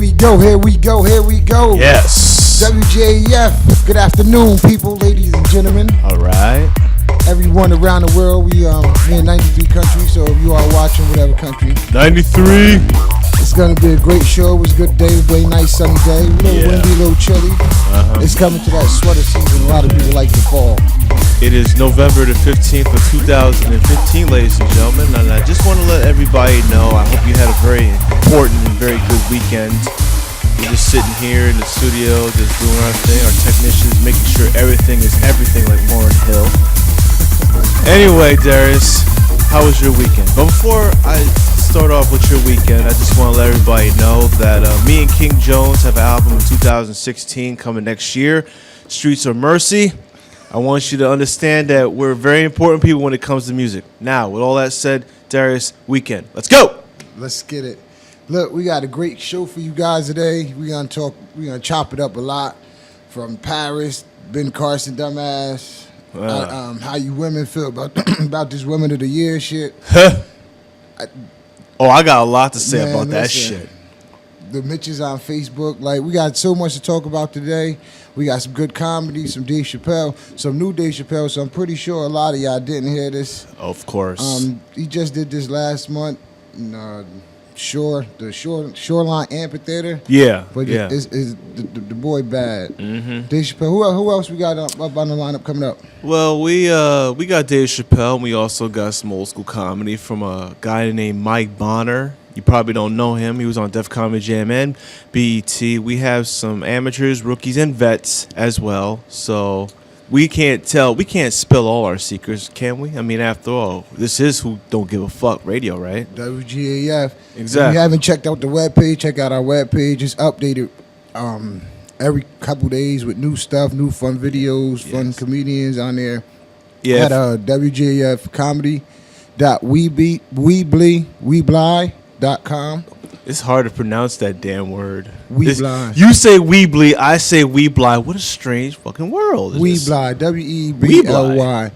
we go, here we go, here we go. Yes. WGAF. Good afternoon, people, ladies and gentlemen. All right. Everyone around the world. We in 93 countries, so if you are watching whatever country. 93. It's gonna be a great show. It was a good day, a very nice sunny day. A little windy, a little chilly. It's coming to that sweater season. A lot of people like the fall. It is November the 15th of 2015, ladies and gentlemen, and I just want to let everybody know, I hope you had a very important and very good weekend. We're just sitting here in the studio, just doing our thing, our technicians making sure everything is everything like Lauren Hill. Anyway, Darius, how was your weekend? But before I start off with your weekend, I just want to let everybody know that me and King Jones have an album in 2016 coming next year, Streets of Mercy. I want you to understand that we're very important people when it comes to music. Now, with all that said, Darius, weekend. Let's go! Let's get it. Look, we got a great show for you guys today. We're gonna chop it up a lot. From Paris, Ben Carson, dumbass. How you women feel about about this Women of the Year shit. I got a lot to say about that shit. The Mitches on Facebook. Like, we got so much to talk about today. We got some good comedy, some Dave Chappelle, some new Dave Chappelle, so I'm pretty sure a lot of y'all didn't hear this. Of course. He just did this last month in Shoreline Amphitheater. Yeah, but yeah. The boy bad. Mm-hmm. Dave Chappelle. Who else we got up on the lineup coming up? Well, we got Dave Chappelle, and we also got some old school comedy from a guy named Mike Bonner. You probably don't know him. He was on Def Comedy Jam and BET. We have some amateurs, rookies, and vets as well. So we can't spill all our secrets, can we? I mean, after all, this is Who Don't Give a Fuck Radio, right? WGAF. Exactly. If you haven't checked out the webpage, check out our webpage. It's updated every couple days with new stuff, new fun videos, fun comedians on there. Yeah. At WGAFcomedy.weebly.com. It's hard to pronounce that damn word. Weebly. You say Weebly, I say Weebly. What a strange fucking world. Weebly, WEBLY.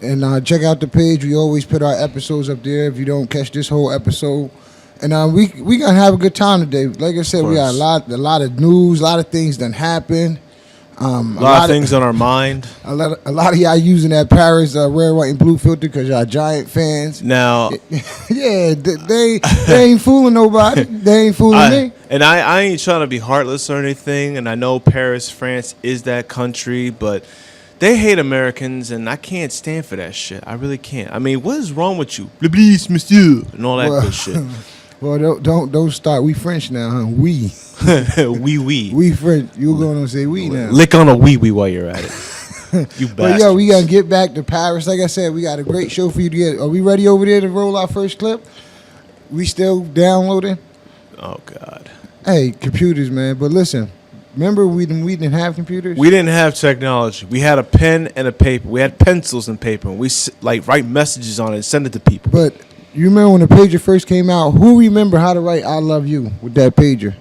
And check out the page. We always put our episodes up there if you don't catch this whole episode. And we gonna have a good time today. Like I said, we got a lot of news, a lot of things done happened. A lot of things on our mind. A lot of y'all using that Paris red, white, and blue filter because y'all giant fans. Now, yeah, they ain't fooling nobody. They ain't fooling me. And I ain't trying to be heartless or anything. And I know Paris, France is that country, but they hate Americans, and I can't stand for that shit. I really can't. I mean, what is wrong with you? Please, monsieur, and all that good shit. Well, don't start. We French now, huh? We. We French. You're going to say we now. Lick on a wee while you're at it. You bastards. But yo, we got to get back to Paris. Like I said, we got a great show for you to get. Are we ready over there to roll our first clip? We still downloading? Oh, God. Hey, computers, man. But listen, remember we didn't have computers? We didn't have technology. We had a pen and a paper. We had pencils and paper. And we write messages on it and send it to people. But you remember when the pager first came out? Who remember how to write "I love you" with that pager?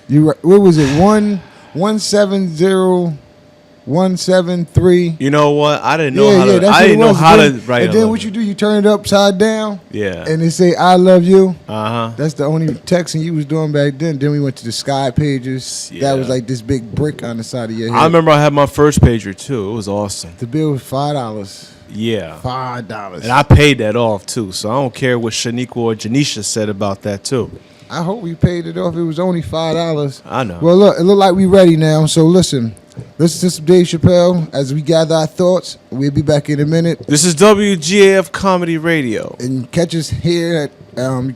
What was it? 170-173. You know what? I didn't know how to write. And then what you do? You turn it upside down. Yeah. And they say "I love you." That's the only texting you was doing back then. Then we went to the Sky pages. Yeah. That was like this big brick on the side of your head. I remember I had my first pager too. It was awesome. The bill was $5. Yeah. $5. And I paid that off too. So I don't care what Shaniqua or Janisha said about that too. I hope we paid it off. It was only $5. I know. Well, look, it look like we ready now. So listen to some Dave Chappelle as we gather our thoughts. We'll be back in a minute. This is WGAF Comedy Radio. And catch us here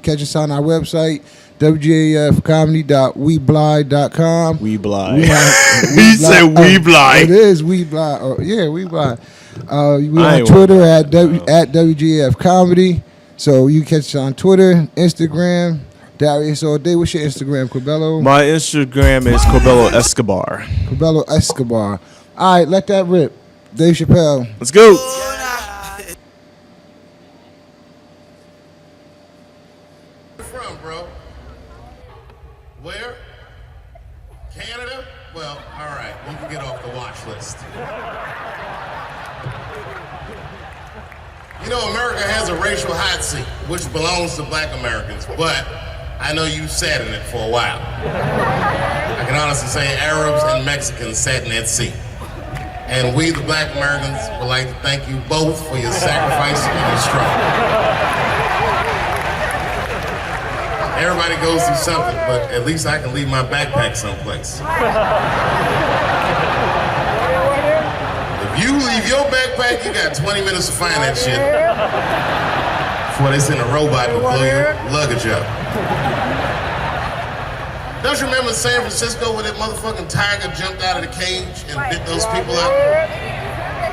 catch us on our website, WGAFcomedy.weebly.com. Weebly. He said Weebly. It is Weebly. Yeah, Weebly. We on Twitter at WGAF Comedy. So you catch us on Twitter, Instagram. Darius all day. What's your Instagram, Corbello? My Instagram is Corbello Escobar. Corbello Escobar. All right, let that rip. Dave Chappelle. Let's go. From, bro? Where? Canada? Well, all right. You can get off the watch list. You know, America has a racial hot seat, which belongs to black Americans, but I know you sat in it for a while. I can honestly say Arabs and Mexicans sat in that seat. And we, the Black Americans, would like to thank you both for your sacrifice and your struggle. Everybody goes through something, but at least I can leave my backpack someplace. If you leave your backpack, you got 20 minutes to find that shit before they send a robot to blow your luggage up. Don't you remember San Francisco where that motherfucking tiger jumped out of the cage and bit those people up?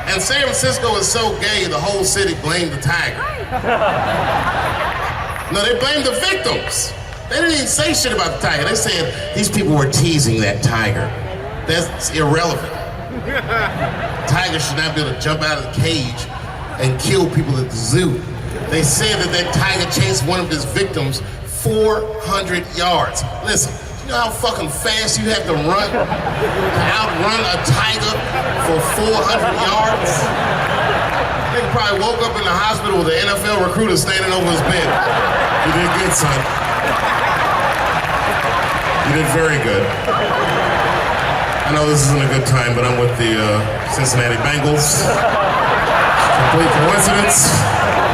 And San Francisco is so gay, the whole city blamed the tiger. No, they blamed the victims. They didn't even say shit about the tiger. They said these people were teasing that tiger. That's irrelevant. Tiger should not be able to jump out of the cage and kill people at the zoo. They said that that tiger chased one of his victims 400 yards. Listen, you know how fucking fast you have to run to outrun a tiger for 400 yards? They probably woke up in the hospital with an NFL recruiter standing over his bed. You did good, son. You did very good. I know this isn't a good time, but I'm with the Cincinnati Bengals. Complete coincidence.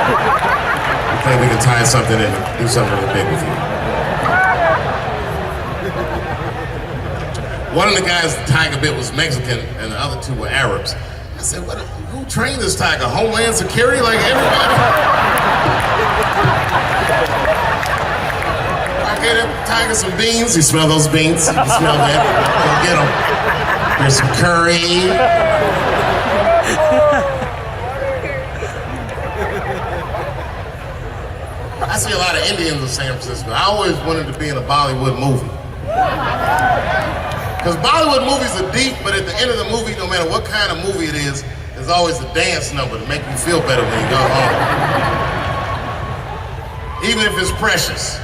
I think we can tie something in and do something really big with you. One of the guys the tiger bit was Mexican, and the other two were Arabs. I said, who trained this tiger? Homeland Security, like everybody? I gave that tiger some beans. You smell those beans? You can smell that. Go get them. There's some curry. I see a lot of Indians in San Francisco. I always wanted to be in a Bollywood movie. Because Bollywood movies are deep, but at the end of the movie, no matter what kind of movie it is, there's always a dance number to make you feel better when you go home. Even if it's Precious.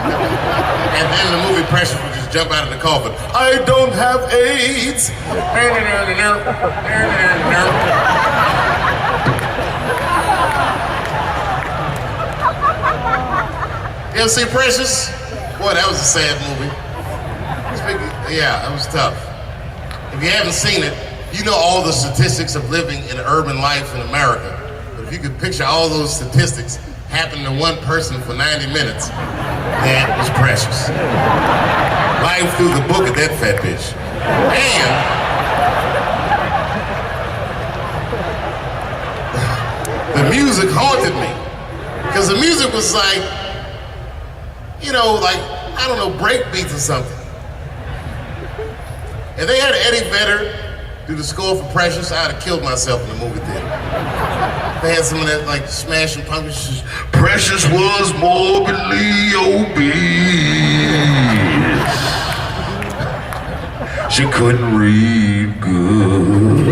And then the movie Precious would just jump out of the coffin. I don't have AIDS. You ever see Precious? Boy, that was a sad movie. Yeah, that was tough. If you haven't seen it, you know all the statistics of living in urban life in America. But if you could picture all those statistics happening to one person for 90 minutes, that was Precious. Life through the book of that fat bitch. And the music haunted me. Because the music was like, you know, like, I don't know, break beats or something. If they had Eddie Vedder do the score for Precious, I'd have killed myself in the movie theater. They had some of that, like, Smashing Pumpkins. Precious was morbidly obese. She couldn't read good.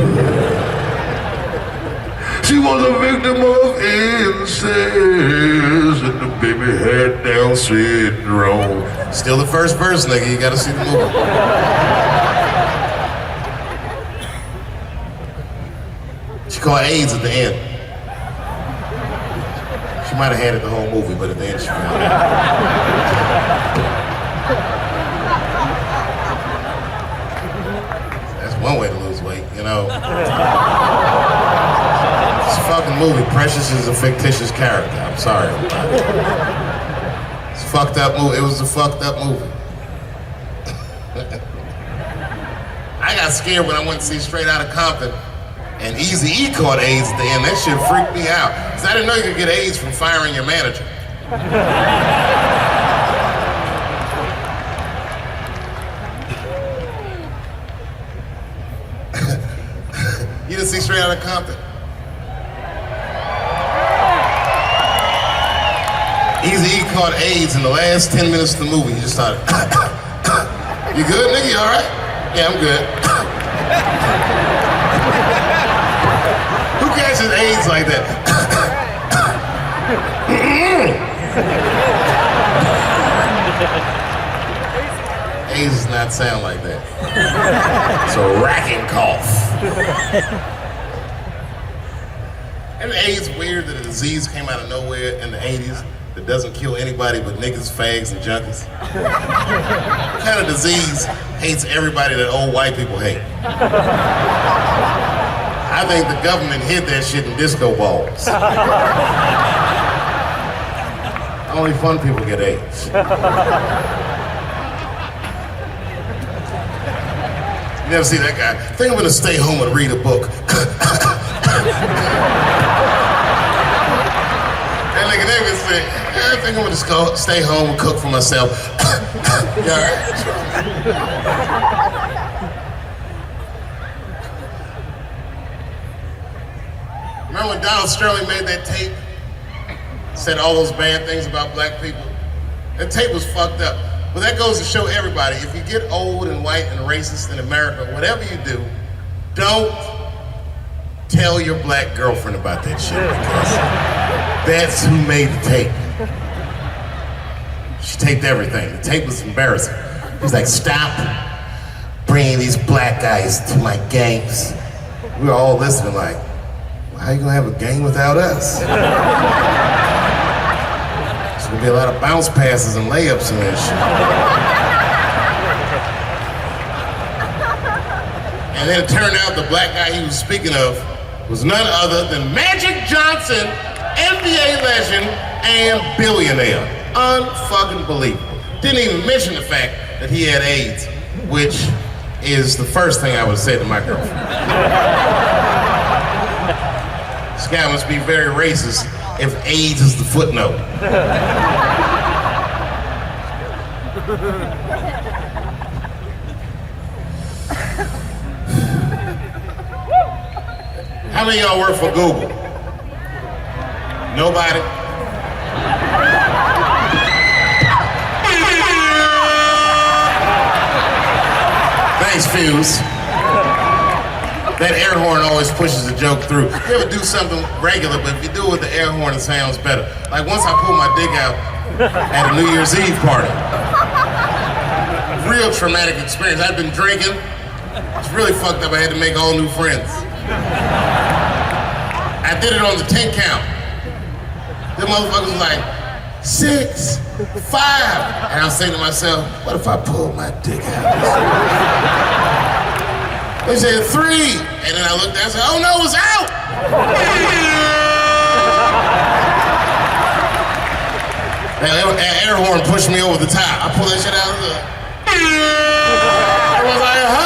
She was a victim of incest, and the baby had Down syndrome. Still the first verse, nigga. You gotta see the movie. She caught AIDS at the end. She might have had it the whole movie, but at the end she found out. That's one way to lose weight, you know. It's a fucking movie. Precious is a fictitious character. I'm sorry. It's a fucked up movie. It was a fucked up movie. I got scared when I went to see Straight Outta Compton. And Eazy-E caught AIDS at the end. That shit freaked me out. Because I didn't know you could get AIDS from firing your manager. You didn't see Straight Outta Compton? Eazy-E caught AIDS in the last 10 minutes of the movie. He just started, you good, nigga? You all right? Yeah, I'm good. Who catches AIDS like that? AIDS does not sound like that. It's a racking cough. And AIDS weird that a disease came out of nowhere in the 80s that doesn't kill anybody but niggas, fags, and junkies? What kind of disease hates everybody that old white people hate? I think the government hid that shit in disco balls. Only fun people get AIDS. You never see that guy. I think I'm gonna stay home and read a book. That nigga never say, I think I'm gonna just go stay home and cook for myself. You all right? Remember when Donald Sterling made that tape? Said all those bad things about black people? That tape was fucked up. But that goes to show everybody, if you get old and white and racist in America, whatever you do, don't tell your black girlfriend about that shit, because that's who made the tape. She taped everything. The tape was embarrassing. He was like, stop bringing these black guys to my games. We were all listening like, well, how you gonna have a game without us? There's gonna be a lot of bounce passes and layups in that shit. And then it turned out the black guy he was speaking of was none other than Magic Johnson, NBA legend and billionaire. Unfucking believable. Didn't even mention the fact that he had AIDS, which is the first thing I would have said to my girlfriend. This guy must be very racist if AIDS is the footnote. How many of y'all work for Google? Nobody? Thanks, Fuse. That air horn always pushes the joke through. You ever do something regular, but if you do it with the air horn, it sounds better. Like once I pulled my dick out at a New Year's Eve party. Real traumatic experience. I'd been drinking. It's really fucked up. I had to make all new friends. I did it on the 10 count. Them motherfuckers was like, 6, 5. And I'm saying to myself, what if I pull my dick out? They said 3, and then I looked down and said, oh no, it's out! That air horn pushed me over the top. I pulled that shit out of the... I was like, oh!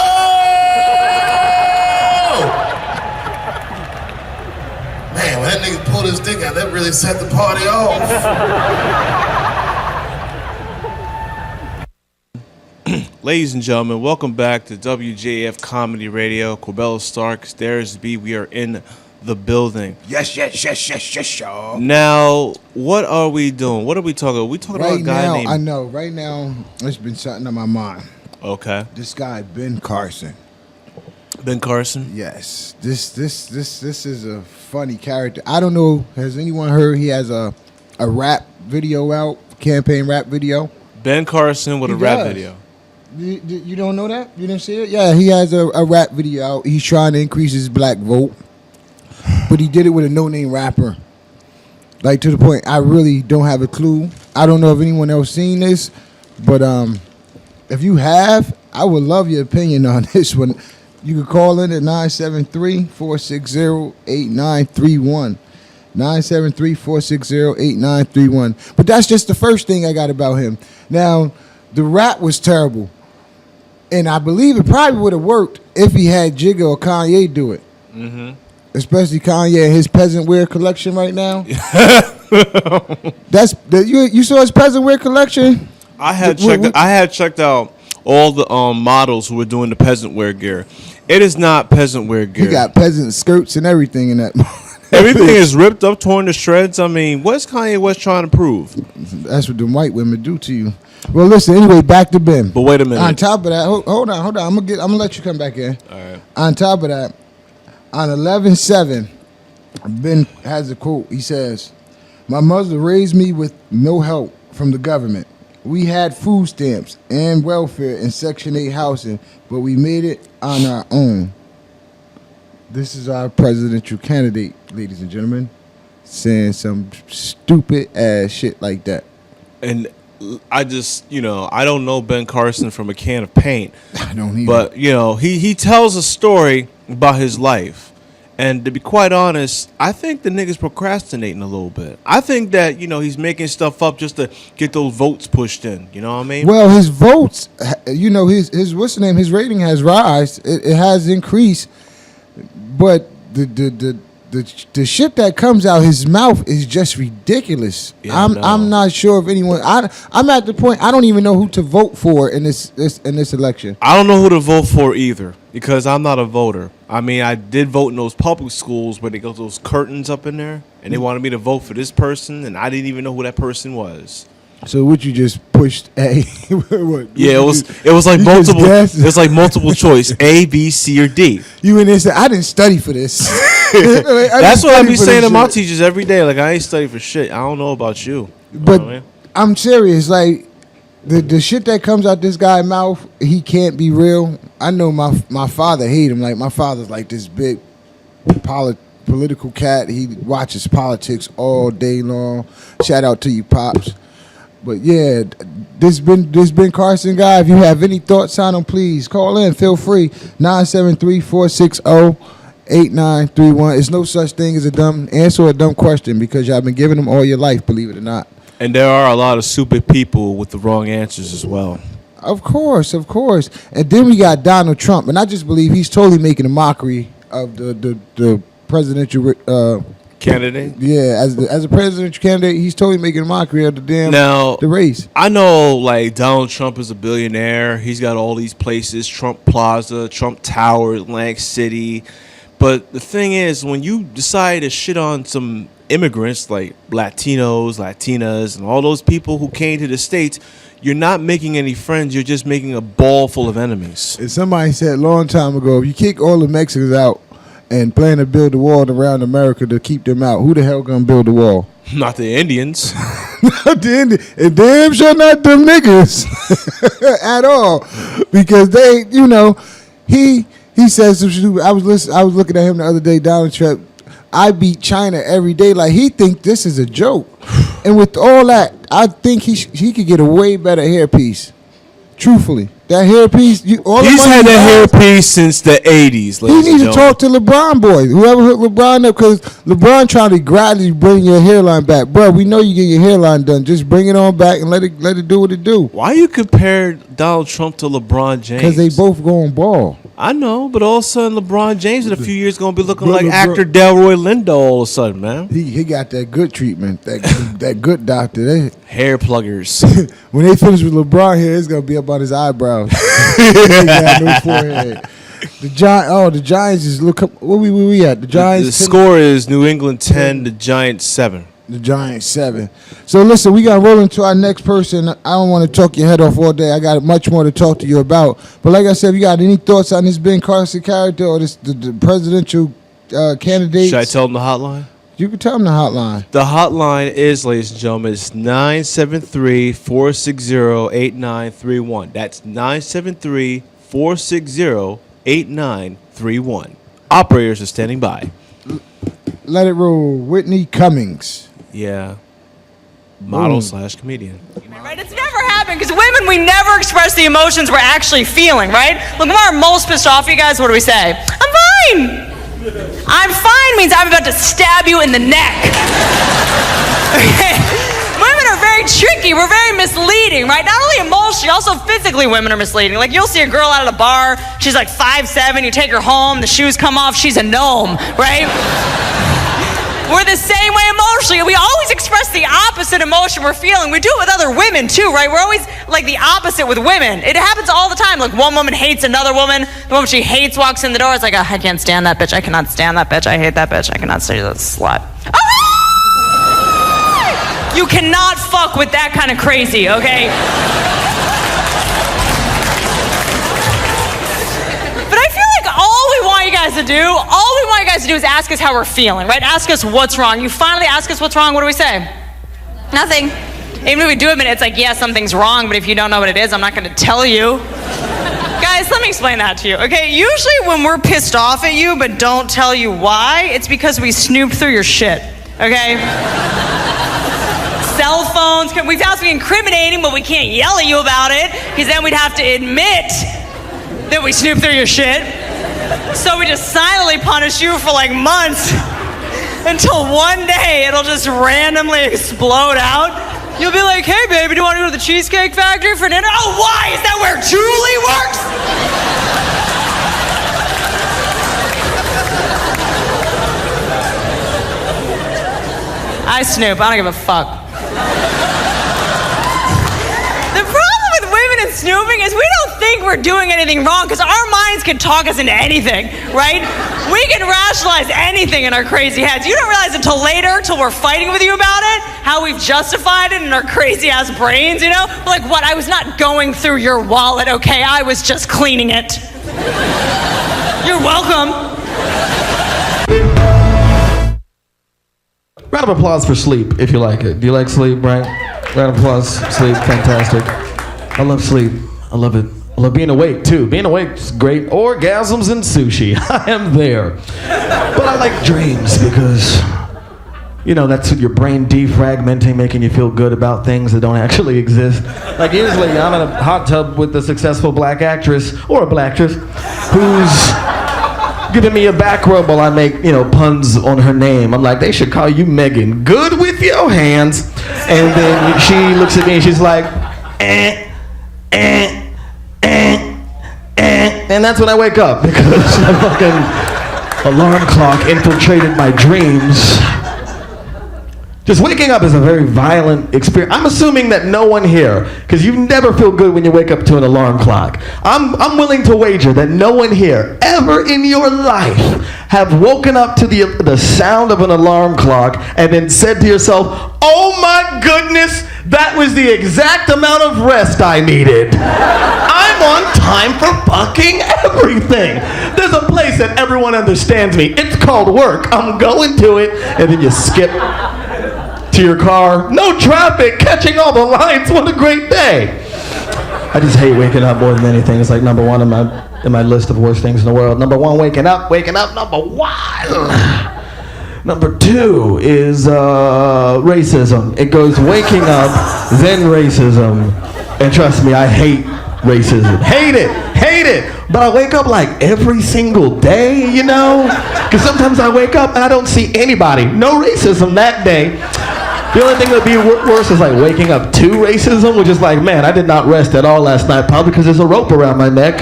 Man, when that nigga pulled his dick out, that really set the party off. Ladies and gentlemen, welcome back to WJF Comedy Radio. Corbella Starks, There's B. We are in the building. Yes, y'all. Now, what are we doing? What are we talking about? We talking about a guy named... I know. Right now, it's been something on my mind. Okay. This guy, Ben Carson. Ben Carson? Yes. This is a funny character. I don't know. Has anyone heard he has a rap video out? Campaign rap video? Ben Carson with a rap video. You don't know that? You didn't see it? Yeah, he has a rap video out. He's trying to increase his black vote. But he did it with a no-name rapper. Like, to the point, I really don't have a clue. I don't know if anyone else seen this. But if you have, I would love your opinion on this one. You can call in at 973-460-8931. 973-460-8931. But that's just the first thing I got about him. Now, the rap was terrible. And I believe it probably would have worked if he had Jigga or Kanye do it. Mm-hmm. Especially Kanye and his peasant wear collection right now. You saw his peasant wear collection? I had checked out all the models who were doing the peasant wear gear. It is not peasant wear gear. He got peasant skirts and everything in that. Everything is ripped up, torn to shreds. I mean, what's Kanye West trying to prove? That's what them white women do to you. Well, listen. Anyway, back to Ben. But wait a minute. On top of that, hold on. I'm gonna let you come back in. All right. On top of that, on 11/7, Ben has a quote. He says, "My mother raised me with no help from the government. We had food stamps and welfare and Section 8 housing, but we made it on our own." This is our presidential candidate, ladies and gentlemen. saying some stupid ass shit like that. And I just, I don't know Ben Carson from a can of paint. I don't either. But, he tells a story about his life. And to be quite honest, I think the nigga's procrastinating a little bit. I think that, he's making stuff up just to get those votes pushed in. You know what I mean? Well, his votes, his what's the name? His rating has rise. It has increased. But the shit that comes out his mouth is just ridiculous. Yeah, I'm not sure if anyone. I'm at the point I don't even know who to vote for in this election. I don't know who to vote for either because I'm not a voter. I mean, I did vote in those public schools where they got those curtains up in there, and they wanted me to vote for this person, and I didn't even know who that person was. So what, you just pushed A? What? Yeah, it was like multiple. It was like multiple choice: A, B, C, or D. You in there said, I didn't study for this. That's what I be saying to my teachers every day. Like, I ain't study for shit. I don't know about you. But I'm serious. Like, the shit that comes out this guy's mouth, he can't be real. I know my father hate him. Like, my father's like this big political cat. He watches politics all day long. Shout out to you, Pops. But yeah, this been Carson guy. If you have any thoughts on him, please call in. Feel free. 973-460-8931. It's no such thing as a dumb answer or a dumb question because y'all been giving them all your life, believe it or not. And there are a lot of stupid people with the wrong answers as well. Of course. And then we got Donald Trump, and I just believe he's totally making a mockery of the presidential candidate. Yeah, as a presidential candidate, he's totally making a mockery of the race. I know, like, Donald Trump is a billionaire. He's got all these places: Trump Plaza, Trump Tower, Atlantic City. But the thing is, when you decide to shit on some immigrants like Latinos, Latinas, and all those people who came to the States, you're not making any friends. You're just making a ball full of enemies. And somebody said a long time ago, if you kick all the Mexicans out and plan to build a wall around America to keep them out, who the hell gonna build the wall? Not the Indians. Not the Indians. And damn sure not them niggas at all. Because they, he says some shit. I was looking at him the other day, Donald Trump. I beat China every day. Like, he think this is a joke. And with all that, I think he could get a way better hairpiece. Truthfully. That hairpiece. He's had that hairpiece since the 80s. He needs to talk to LeBron boy. Whoever hooked LeBron up, because LeBron trying to gradually bring your hairline back. Bro, we know you get your hairline done. Just bring it on back and let it do what it do. Why you compare Donald Trump to LeBron James? Because they both go on ball. I know, but all of a sudden LeBron James in a few years going to be looking like actor Delroy Lindo all of a sudden, man. He got that good treatment, that good doctor. Hair pluggers. When they finish with LeBron here, it's going to be up on his eyebrows. He got no forehead. The Giants is look up. Where we at? The Giants. The score is New England 10, the Giants 7. The Giants 7. So listen, we got to roll into our next person. I don't want to talk your head off all day. I got much more to talk to you about. But like I said, you got any thoughts on this Ben Carson character or the presidential candidate? Should I tell them the hotline? You can tell them the hotline. The hotline is, ladies and gentlemen, it's 973-460-8931. That's 973-460-8931. Operators are standing by. Let it roll. Whitney Cummings. Yeah. Model/comedian. Right? It's never happened because women, we never express the emotions we're actually feeling, right? Look, when we're most pissed off, you guys, what do we say? I'm fine. I'm fine means I'm about to stab you in the neck. Okay? Women are very tricky. We're very misleading, right? Not only emotionally, also physically women are misleading. Like, you'll see a girl out at a bar, she's like 5'7", you take her home, the shoes come off, she's a gnome, right? We're the same way emotionally. We always express the opposite emotion we're feeling. We do it with other women too, right? We're always like the opposite with women. It happens all the time. Like, one woman hates another woman. The woman she hates walks in the door. It's like, oh, I can't stand that bitch. I cannot stand that bitch. I hate that bitch. I cannot stand that slut. Oh! You cannot fuck with that kind of crazy, okay? But I feel like all we want you guys to do is ask us how we're feeling, right? Ask us what's wrong. You finally ask us what's wrong, what do we say? Nothing. Even if we do admit it, it's like, yeah, something's wrong, but if you don't know what it is, I'm not going to tell you. Guys, let me explain that to you, okay? Usually when we're pissed off at you but don't tell you why, it's because we snooped through your shit. okay? Cell phones. We found something incriminating, but we can't yell at you about it, because then we'd have to admit that we snooped through your shit. So we just silently punish you for like months until one day it'll just randomly explode out. You'll be like, hey, baby, do you want to go to the Cheesecake Factory for dinner? Oh, why? Is that where Julie works? I snoop. I don't give a fuck. The problem with women and snooping is we don't think we're doing anything wrong because our minds can talk us into anything, right? We can rationalize anything in our crazy heads. You don't realize until later, till we're fighting with you about it, how we've justified it in our crazy ass brains, you know? Like, what? I was not going through your wallet, okay? I was just cleaning it. You're welcome. Round of applause for sleep, if you like it. Do you like sleep, right? Round of applause, sleep, fantastic. I love sleep. I love it. I love being awake, too. Being awake is great. Orgasms and sushi. I am there. But I like dreams because, you know, that's your brain defragmenting, making you feel good about things that don't actually exist. Like, usually I'm in a hot tub with a successful black actress, or a black actress, who's giving me a back rub while I make, you know, puns on her name. I'm like, they should call you Megan. Good with your hands. And then she looks at me and she's like, and that's when I wake up because the fucking alarm clock infiltrated my dreams. Just waking up is a very violent experience. I'm assuming that no one here, because you never feel good when you wake up to an alarm clock. I'm willing to wager that no one here ever in your life have woken up to the sound of an alarm clock and then said to yourself, oh my goodness, that was the exact amount of rest I needed. I'm on time for fucking everything. There's a place that everyone understands me. It's called work. I'm going to it, and then you skip to your car. No traffic, catching all the lights. What a great day. I just hate waking up more than anything. It's like number one in my list of worst things in the world. Number one, waking up, number one. Number two is racism. It goes waking up, then racism. And trust me, I hate racism. Hate it. But I wake up like every single day, you know? Because sometimes I wake up and I don't see anybody. No racism that day. The only thing that would be worse is like waking up to racism, which is like, man, I did not rest at all last night, probably because there's a rope around my neck.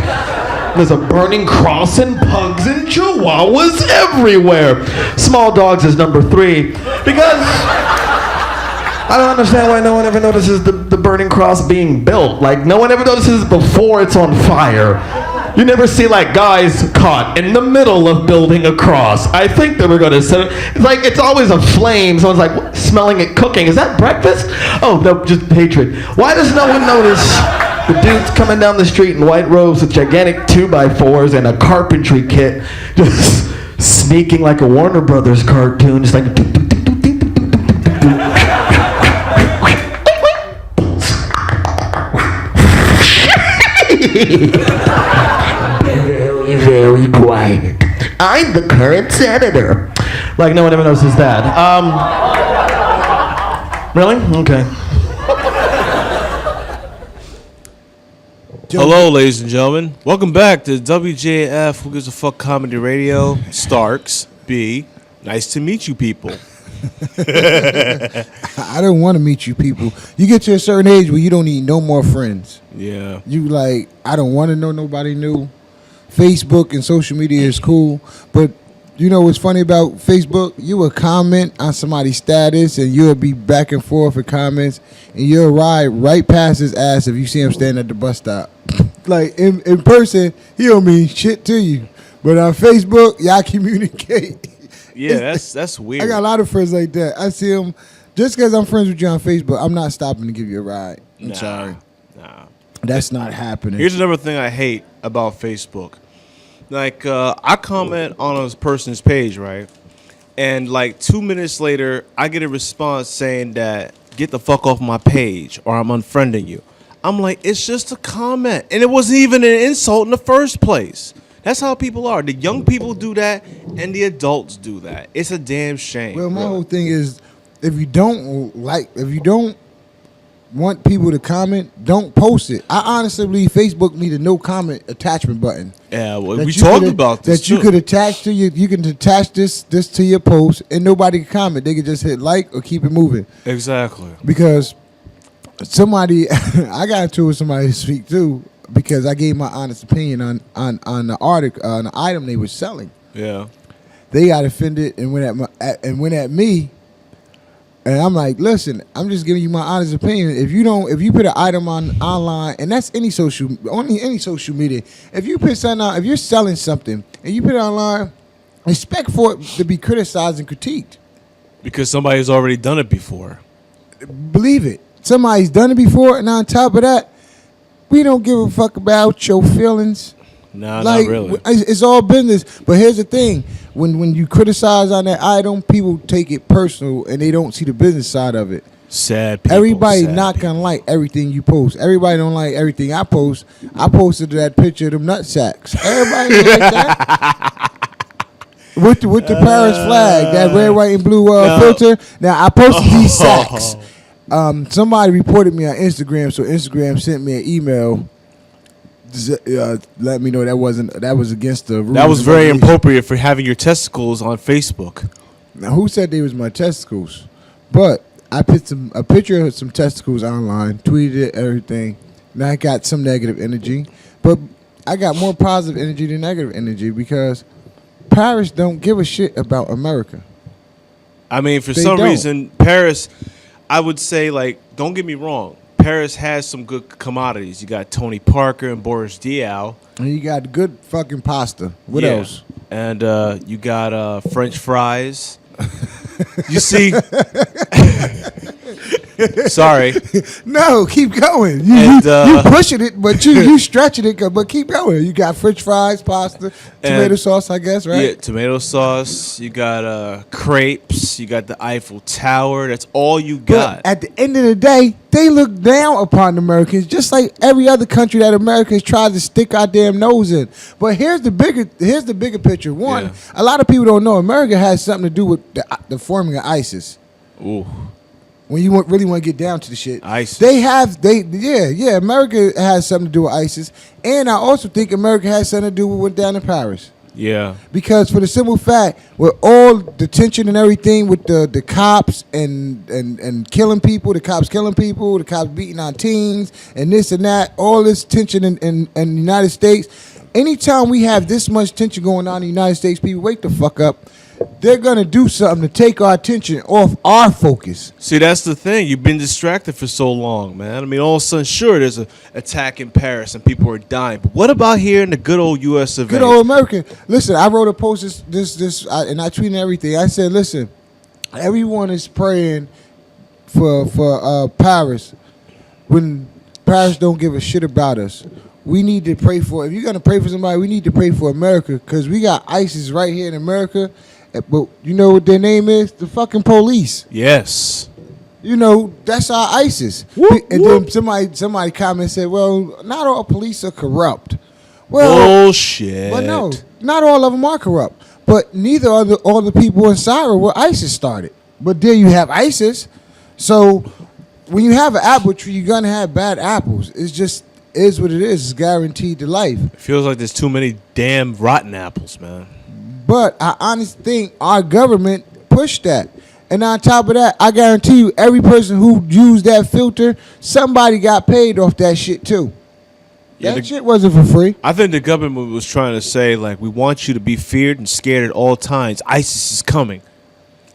There's a burning cross and pugs and chihuahuas everywhere. Small dogs is number three because I don't understand why no one ever notices the burning cross being built. Like, no one ever notices before it's on fire. You never see like guys caught in the middle of building a cross. I think they were going to set it. It's like it's always a flame. Someone's like smelling it cooking. Is that breakfast? Oh no, just hatred. Why does no one notice the dudes coming down the street in white robes with gigantic 2x4s and a carpentry kit, just sneaking like a Warner Brothers cartoon, just like. Very quiet. I'm the current senator. Like no one ever notices that. Really? Okay. Hello, ladies and gentlemen. Welcome back to WJF, Who Gives a Fuck Comedy Radio. Starks B. Nice to meet you people. I don't want to meet you people. You get to a certain age where you don't need no more friends. Yeah. You like, I don't want to know nobody new. Facebook and social media is cool, but you know what's funny about Facebook? You will comment on somebody's status and you'll be back and forth with comments and you'll ride right past his ass if you see him standing at the bus stop. Like in person, he don't mean shit to you. But on Facebook, y'all communicate. Yeah, that's weird. I got a lot of friends like that. I see them, just because I'm friends with you on Facebook, I'm not stopping to give you a ride. I'm sorry. Nah. That's not happening. Here's another thing I hate about Facebook. Like, I comment on a person's page, right? And like 2 minutes later, I get a response saying that, get the fuck off my page or I'm unfriending you. I'm like, it's just a comment. And it wasn't even an insult in the first place. That's how people are. The young people do that, and the adults do that. It's a damn shame. Well, my whole thing is, if you don't want people to comment, don't post it. I honestly believe Facebook need a no comment attachment button. Yeah, well, we talked about this that you could attach to you can attach this to your post, and nobody can comment. They can just hit like or keep it moving. Exactly. Because somebody, I got into it with somebody this week too, because I gave my honest opinion on the article, on the item they were selling. Yeah. They got offended and went at me. And I'm like, listen, I'm just giving you my honest opinion. If you put an item online, and that's any social media, if you put something out, if you're selling something and you put it online, expect for it to be criticized and critiqued. Because somebody's already done it before. Believe it. Somebody's done it before, and on top of that, we don't give a fuck about your feelings. No, not really. It's all business. But here's the thing. When you criticize on that item, people take it personal and they don't see the business side of it. Sad people. Everybody not gonna like everything you post. Everybody don't like everything I post. I posted that picture of them nut sacks. Everybody don't like that. With the Paris flag, that red, white, and blue filter. Now I posted these sacks. Somebody reported me on Instagram, so Instagram sent me an email. Let me know that was against the rules. That was very inappropriate for having your testicles on Facebook. Now, who said they was my testicles? But I put a picture of some testicles online, tweeted it, everything. Now I got some negative energy, but I got more positive energy than negative energy because Paris don't give a shit about America. I mean, for some reason, Paris, I would say, like, don't get me wrong. Paris has some good commodities. You got Tony Parker and Boris Diaw. And you got good fucking pasta. What else? And you got French fries. You see? Sorry. No, keep going. You pushing it, but you stretching it, but keep going. You got French fries, pasta, tomato sauce, I guess, right? Yeah, tomato sauce. You got crepes. You got the Eiffel Tower. That's all you got. But at the end of the day, they look down upon Americans, just like every other country that Americans try to stick our damn nose in. But here's the bigger picture. One, a lot of people don't know America has something to do with the forming of ISIS. Ooh. When you really want to get down to the shit, ISIS. America has something to do with ISIS, and I also think America has something to do with what went down in Paris. Yeah. Because for the simple fact, with all the tension and everything with the cops and killing people, the cops beating on teens and this and that, all this tension in the United States. Anytime we have this much tension going on in the United States, people wake the fuck up. They're going to do something to take our attention off our focus. See, that's the thing. You've been distracted for so long, man. I mean, all of a sudden, sure, there's an attack in Paris and people are dying. But what about here in the good old U.S. of A? Good old America. Listen, I wrote a post and I tweeted everything. I said, listen, everyone is praying for Paris when Paris don't give a shit about us. We need to pray for, if you're going to pray for somebody, we need to pray for America because we got ISIS right here in America. But you know what their name is? The fucking police. Yes. You know, that's our ISIS. Whoop, and whoop. Then somebody commented said, well, not all police are corrupt. Well, bullshit. But no, not all of them are corrupt. But neither are all the people in Syria where ISIS started. But there you have ISIS. So when you have an apple tree, you're going to have bad apples. It's just is what it is. It's guaranteed to life. It feels like there's too many damn rotten apples, man. But I honestly think our government pushed that. And on top of that, I guarantee you, every person who used that filter, somebody got paid off that shit too. Yeah, that shit wasn't for free. I think the government was trying to say, like, we want you to be feared and scared at all times. ISIS is coming.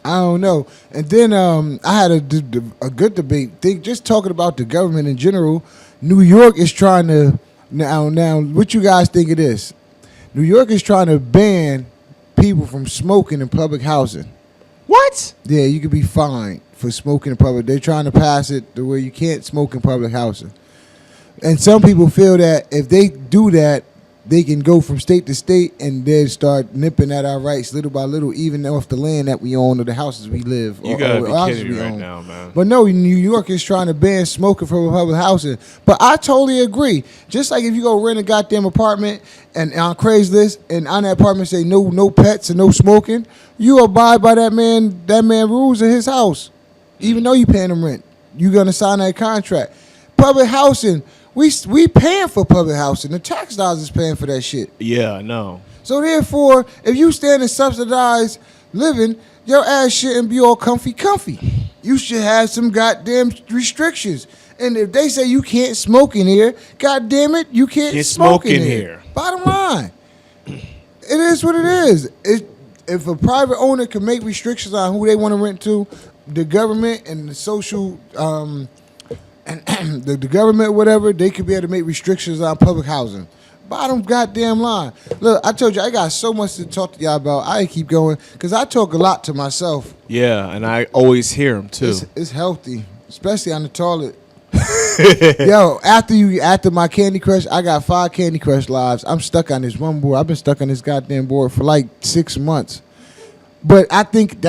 I don't know. And then I had a good debate. Just talking about the government in general, New York is trying to, now, what you guys think of this? New York is trying to ban people from smoking in public housing. What? Yeah, you could be fined for smoking in public. They're trying to pass it to where you can't smoke in public housing. And some people feel that if they do that, they can go from state to state and then start nipping at our rights little by little, even off the land that we own or the houses we live. You gotta be kidding me right now, man. But no, New York is trying to ban smoking from public housing. But I totally agree. Just like if you go rent a goddamn apartment and on Craigslist and on that apartment say no pets and no smoking, you abide by that man rules in his house. Even though you paying him rent, you're gonna sign that contract. Public housing. We paying for public housing. The tax dollars is paying for that shit. Yeah, I know. So therefore, if you stand in subsidized living, your ass shouldn't be all comfy. You should have some goddamn restrictions. And if they say you can't smoke in here, goddamn it, you can't smoke in here. Bottom line, it is what it is. If a private owner can make restrictions on who they want to rent to, the government and the social. And the government, whatever, they could be able to make restrictions on public housing. Bottom goddamn line. Look, I told you, I got so much to talk to y'all about. I keep going because I talk a lot to myself. Yeah, and I always hear them, too. It's healthy, especially on the toilet. Yo, after my Candy Crush, I got 5 Candy Crush lives. I'm stuck on this one board. I've been stuck on this goddamn board for like 6 months. But I think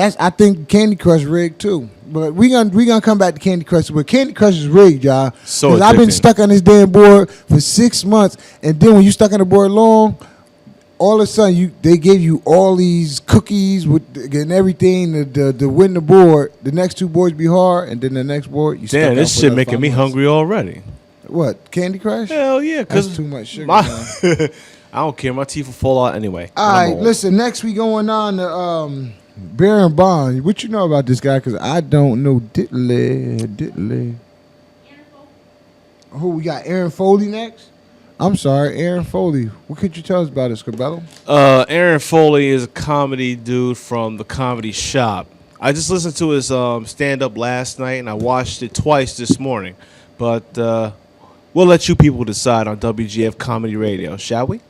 Candy Crush rigged too. But we gonna come back to Candy Crush. But Candy Crush is rigged, y'all. So because I've been stuck on this damn board for 6 months, and then when you stuck on the board long, all of a sudden they gave you all these cookies and everything to win the board. The next 2 boards be hard, and then the next board you. Damn, this shit making me hungry already. What, Candy Crush? Hell yeah, that's too much sugar. I don't care. My teeth will fall out anyway. All right, listen. Next, we going on to Baron Bond. What you know about this guy? Because I don't know diddly. Who we got? Aaron Foley next. I'm sorry, Aaron Foley. What could you tell us about this, Cabello? Aaron Foley is a comedy dude from the Comedy Shop. I just listened to his stand-up last night, and I watched it twice this morning. But we'll let you people decide on WGF Comedy Radio, shall we?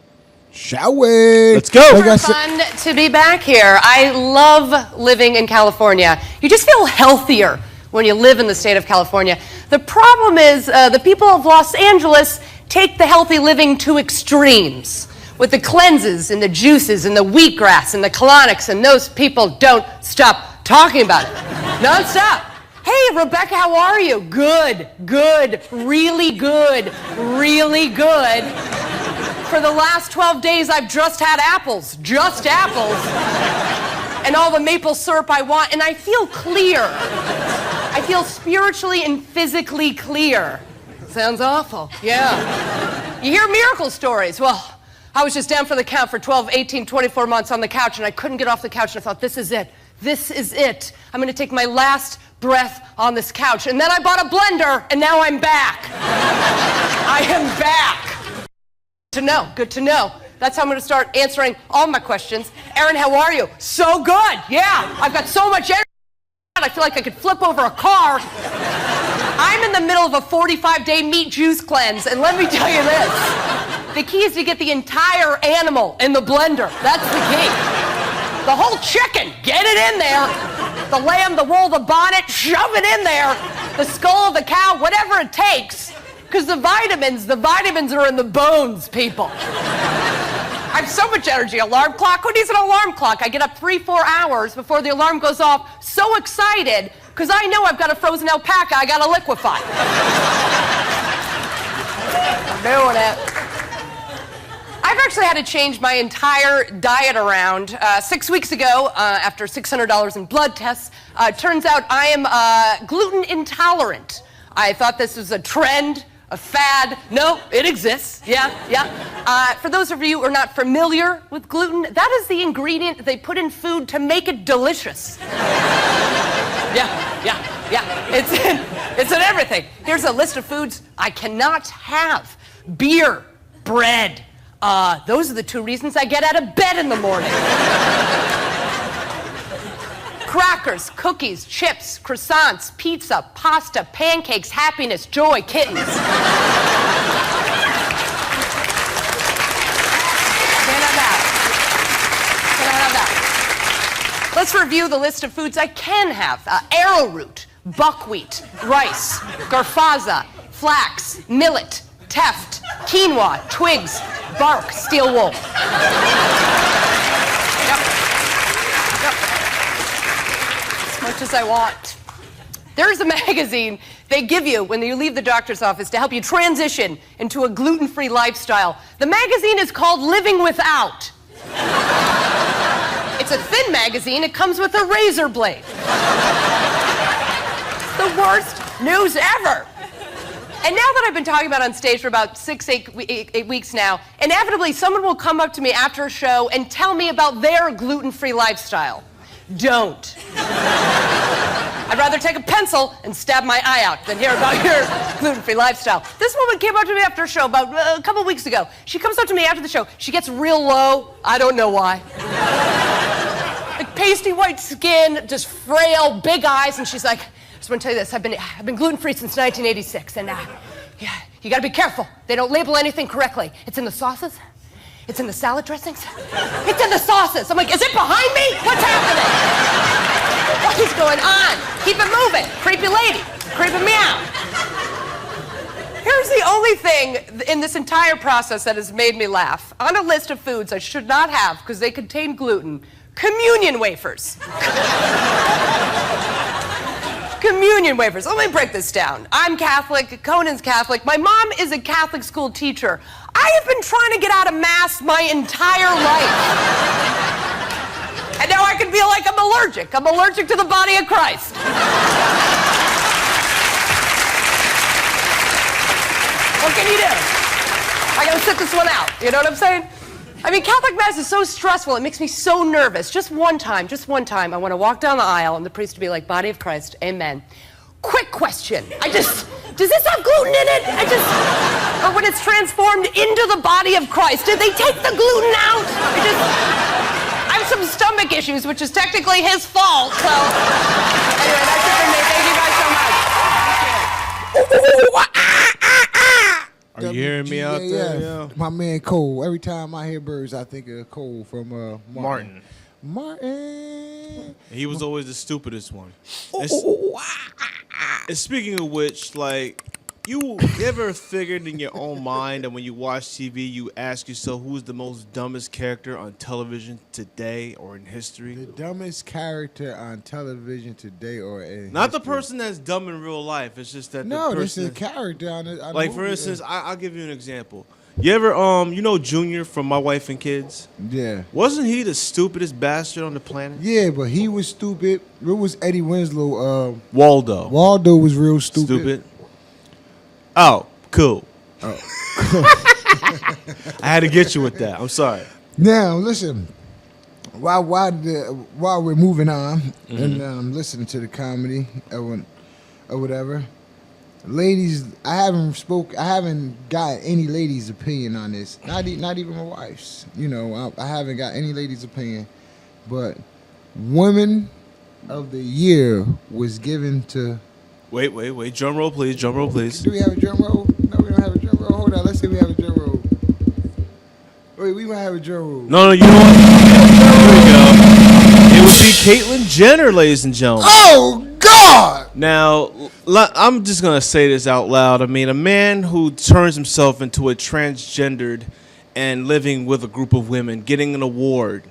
Shall we? Let's go. It's fun to be back here. I love living in California. You just feel healthier when you live in the state of California. The problem is the people of Los Angeles take the healthy living to extremes with the cleanses and the juices and the wheatgrass and the colonics, and those people don't stop talking about it. Non-stop. Hey, Rebecca, how are you? Good, really good, really good. For the last 12 days, I've just had apples, and all the maple syrup I want, and I feel clear. I feel spiritually and physically clear. Sounds awful, yeah. You hear miracle stories. Well, I was just down for the count for 12, 18, 24 months on the couch, and I couldn't get off the couch, and I thought, this is it. I'm gonna take my last breath on this couch. And then I bought a blender, and now I'm back. I am back. Good to know. That's how I'm gonna start answering all my questions. Aaron, how are you? So good, yeah. I've got so much energy, I feel like I could flip over a car. I'm in the middle of a 45-day meat juice cleanse, and let me tell you this. The key is to get the entire animal in the blender. That's the key. The whole chicken, get it in there. The lamb, the wool, the bonnet, shove it in there. The skull of the cow, whatever it takes. Because the vitamins are in the bones, people. I have so much energy. Alarm clock, who needs an alarm clock? I get up 3-4 hours before the alarm goes off, so excited, because I know I've got a frozen alpaca I gotta liquefy. I'm doing it. I've actually had to change my entire diet around. 6 weeks ago, after $600 in blood tests, turns out I am gluten intolerant. I thought this was a trend, a fad. No, it exists. Yeah. For those of you who are not familiar with gluten, that is the ingredient they put in food to make it delicious. Yeah. It's in everything. Here's a list of foods I cannot have. Beer, bread. Those are the 2 reasons I get out of bed in the morning. Crackers, cookies, chips, croissants, pizza, pasta, pancakes, happiness, joy, kittens. Can't have that. Let's review the list of foods I can have. Arrowroot, buckwheat, rice, garfaza, flax, millet, teft, quinoa, twigs, bark, steel wool. Yep. As much as I want. There's a magazine they give you when you leave the doctor's office to help you transition into a gluten-free lifestyle. The magazine is called Living Without. It's a thin magazine. It comes with a razor blade. The worst news ever. And now that I've been talking about it on stage for about 8 weeks now, inevitably someone will come up to me after a show and tell me about their gluten-free lifestyle. Don't. I'd rather take a pencil and stab my eye out than hear about your gluten-free lifestyle. This woman came up to me after a show about a couple weeks ago. She comes up to me after the show. She gets real low. I don't know why. Like pasty white skin, just frail, big eyes, and she's like, I just want to tell you this, I've been gluten-free since 1986, and yeah, you gotta be careful. They don't label anything correctly. It's in the sauces. It's in the salad dressings. It's in the sauces. I'm like, is it behind me? What's happening? What is going on? Keep it moving. Creepy lady. Creeping me out. Here's the only thing in this entire process that has made me laugh. On a list of foods I should not have because they contain gluten, communion wafers. Communion wafers. Let me break this down. I'm Catholic. Conan's Catholic. My mom is a Catholic school teacher. I have been trying to get out of Mass my entire life. And now I can feel like I'm allergic. I'm allergic to the body of Christ. What can you do? I gotta sit this one out. You know what I'm saying? I mean, Catholic Mass is so stressful. It makes me so nervous. Just one time, I want to walk down the aisle and the priest to be like, body of Christ, amen. Quick question. Does this have gluten in it? Or when it's transformed into the body of Christ, did they take the gluten out? I have some stomach issues, which is technically his fault, so. Anyway, that's it for me. Thank you guys so much. Are you hearing me out there? Yeah. My man Cole. Every time I hear birds, I think of Cole from Martin. Martin. He was always the stupidest one. And speaking of which, like, you ever figured in your own mind that when you watch TV, you ask yourself who's the most dumbest character on television today or in history? The dumbest character on television today or in Not history. the person that's dumb in real life. It's just that No, the this person. is a character on it. Like, for instance, I'll give you an example. You ever, you know Junior from My Wife and Kids? Yeah. Wasn't he the stupidest bastard on the planet? Yeah, but he was stupid. It was Eddie Winslow. Waldo. Waldo was real stupid. Stupid. Oh, cool. Oh. I had to get you with that. I'm sorry. Now, listen. While we're moving on and listening to the comedy or whatever, ladies, I haven't got any ladies' opinion on this. Not even my wife's. You know, I haven't got any ladies' opinion. But Women of the Year was given to. Wait. Drum roll, please. Drum roll, please. Do we have a drum roll? No, we don't have a drum roll. Hold on. Let's see if we have a drum roll. Wait, we might have a drum roll. No, you know what? Here we go. It would be Caitlyn Jenner, ladies and gentlemen. Oh, God! Now, I'm just going to say this out loud. I mean, a man who turns himself into a transgendered and living with a group of women, getting an award.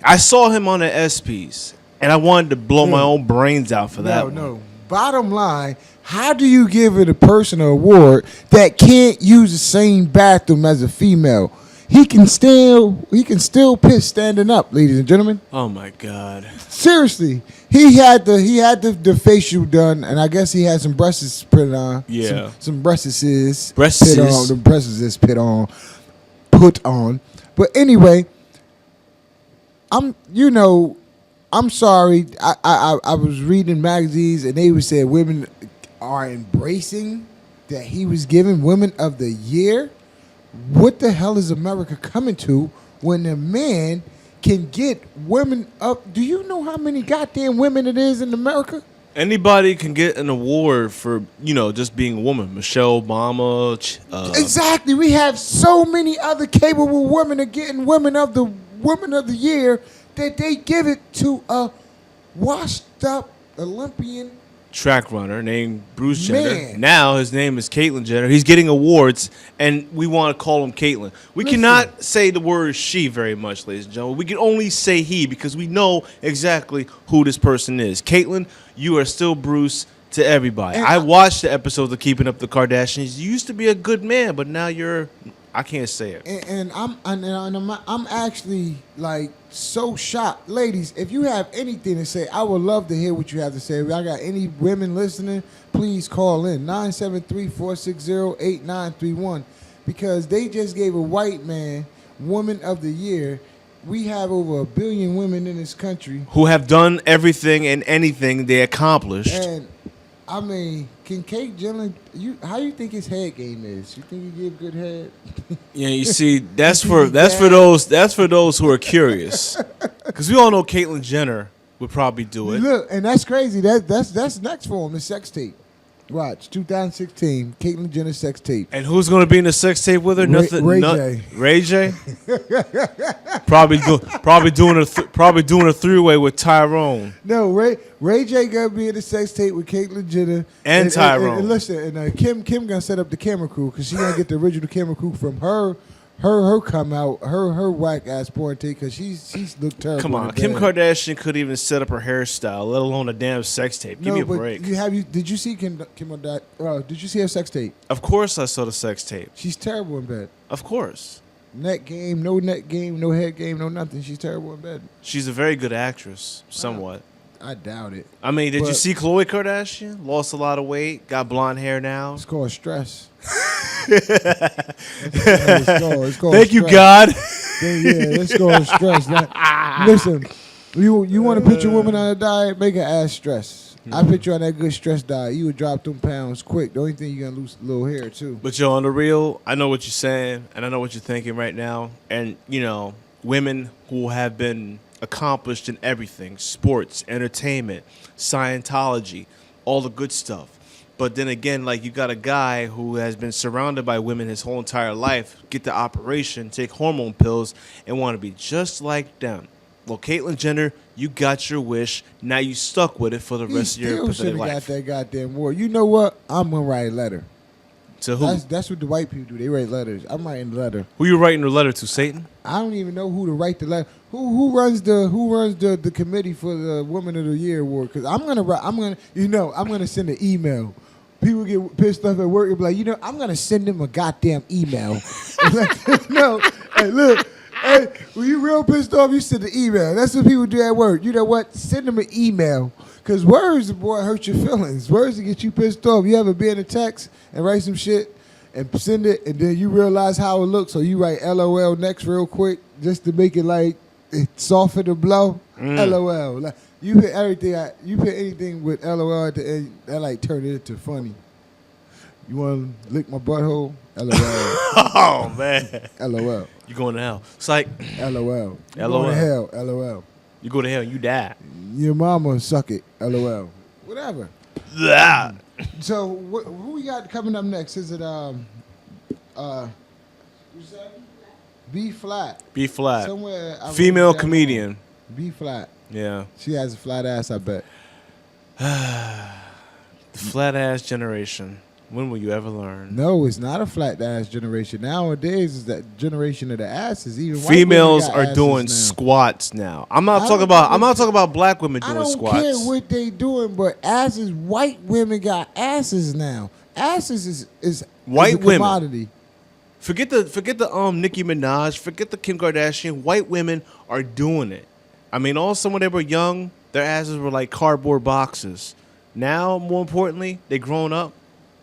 I saw him on the ESPYs, and I wanted to blow my own brains out for that. No. Bottom line, how do you give a person an award that can't use the same bathroom as a female? He can still piss standing up, ladies and gentlemen. Oh my God! Seriously, he had the facial done, and I guess he had some breasts put on. Yeah, some breasts put on. The breasts put on. But anyway, I'm sorry. I was reading magazines and they would say women are embracing that he was given Women of the Year. What the hell is America coming to when a man can get women up? Do you know how many goddamn women it is in America? Anybody can get an award for, just being a woman. Michelle Obama. Exactly. We have so many other capable women of getting Women of the Year that they give it to a washed up Olympian track runner named Bruce Jenner. Man. Now his name is Caitlyn Jenner. He's getting awards, and we want to call him Caitlyn. We cannot say the word she very much, ladies and gentlemen. We can only say he because we know exactly who this person is. Caitlyn, you are still Bruce to everybody. And I watched the episodes of Keeping Up the Kardashians. You used to be a good man, but now you're... I can't say it. And I'm actually like so shocked. Ladies, if you have anything to say, I would love to hear what you have to say. If I got any women listening, please call in 973-460-8931 because they just gave a white man Woman of the Year. We have over 1 billion women in this country who have done everything and anything they accomplished. And I mean, can Kate Jenner? How you think his head game is? You think he give good head? Yeah, you see, that's for those who are curious, because we all know Caitlyn Jenner would probably do it. Look, and that's crazy. That's next for him. The sex tape. Watch 2016 Caitlyn Jenner sex tape. And who's going to be in the sex tape with her? Ray J. Ray J. probably doing a three-way with Tyrone. No, Ray J gonna be in the sex tape with Caitlyn Jenner and Tyrone. And listen, and Kim gonna set up the camera crew because she gonna get the original camera crew from her come out, her whack ass porn tape because she's looked terrible. Come on, Kim Kardashian could even set up her hairstyle, let alone a damn sex tape. Give me a break. Did you see Kim did you see her sex tape? Of course I saw the sex tape. She's terrible in bed. Of course. Net game, no head game, no nothing. She's terrible in bed. She's a very good actress, somewhat. I doubt it. I mean, did you see Khloe Kardashian? Lost a lot of weight, got blonde hair now. It's called stress. it's called Thank stress. you, God. Yeah, it's called stress. Listen, you want to put your woman on a diet, make her ass stress. I put you on that good stress diet. You would drop them pounds quick. The only thing you're going to lose a little hair, too. But, yo, on the real, I know what you're saying, and I know what you're thinking right now. And, you know, women who have been accomplished in everything, sports, entertainment, Scientology, all the good stuff. But then again, like, you got a guy who has been surrounded by women his whole entire life, get the operation, take hormone pills, and want to be just like them. Well, Caitlyn Jenner, you got your wish. Now you stuck with it for the rest of your pathetic life. Got that goddamn war. You know what? I'm gonna write a letter. To who? That's what the white people do. They write letters. I'm writing a letter. Who you writing the letter to? Satan? I don't even know who to write the letter. Who runs the committee for the Woman of the Year award? Because I'm gonna send an email. People get pissed off at work and be like, I'm gonna send them a goddamn email. No, hey, look. Hey, when you real pissed off, you send an email. That's what people do at work. You know what? Send them an email. Because words, boy, hurt your feelings. Words will get you pissed off. You ever be in a text and write some shit and send it, and then you realize how it looks, so you write LOL next real quick just to make it like it soften the blow. LOL. Like, you put anything with LOL at the end, that like turn it into funny. You want to lick my butthole? LOL. Oh, man. LOL. You going to hell. It's like... LOL. You LOL. going to hell. LOL. You go to hell, you die. Your mama suck it. LOL. Whatever. Yeah. So, who we got coming up next? Is it, B flat. B flat. Somewhere. Female comedian. B flat. Yeah. She has a flat ass, I bet. The flat ass generation. When will you ever learn? No, it's not a flat ass generation. Nowadays, is that generation of the asses. Even females are doing now. Squats now. I'm not talking about black women doing squats. I don't care what they doing, but asses. White women got asses now. Asses is white a commodity. Women. Forget the Nicki Minaj. Forget the Kim Kardashian. White women are doing it. I mean, also when they were young, their asses were like cardboard boxes. Now, more importantly, they grown up.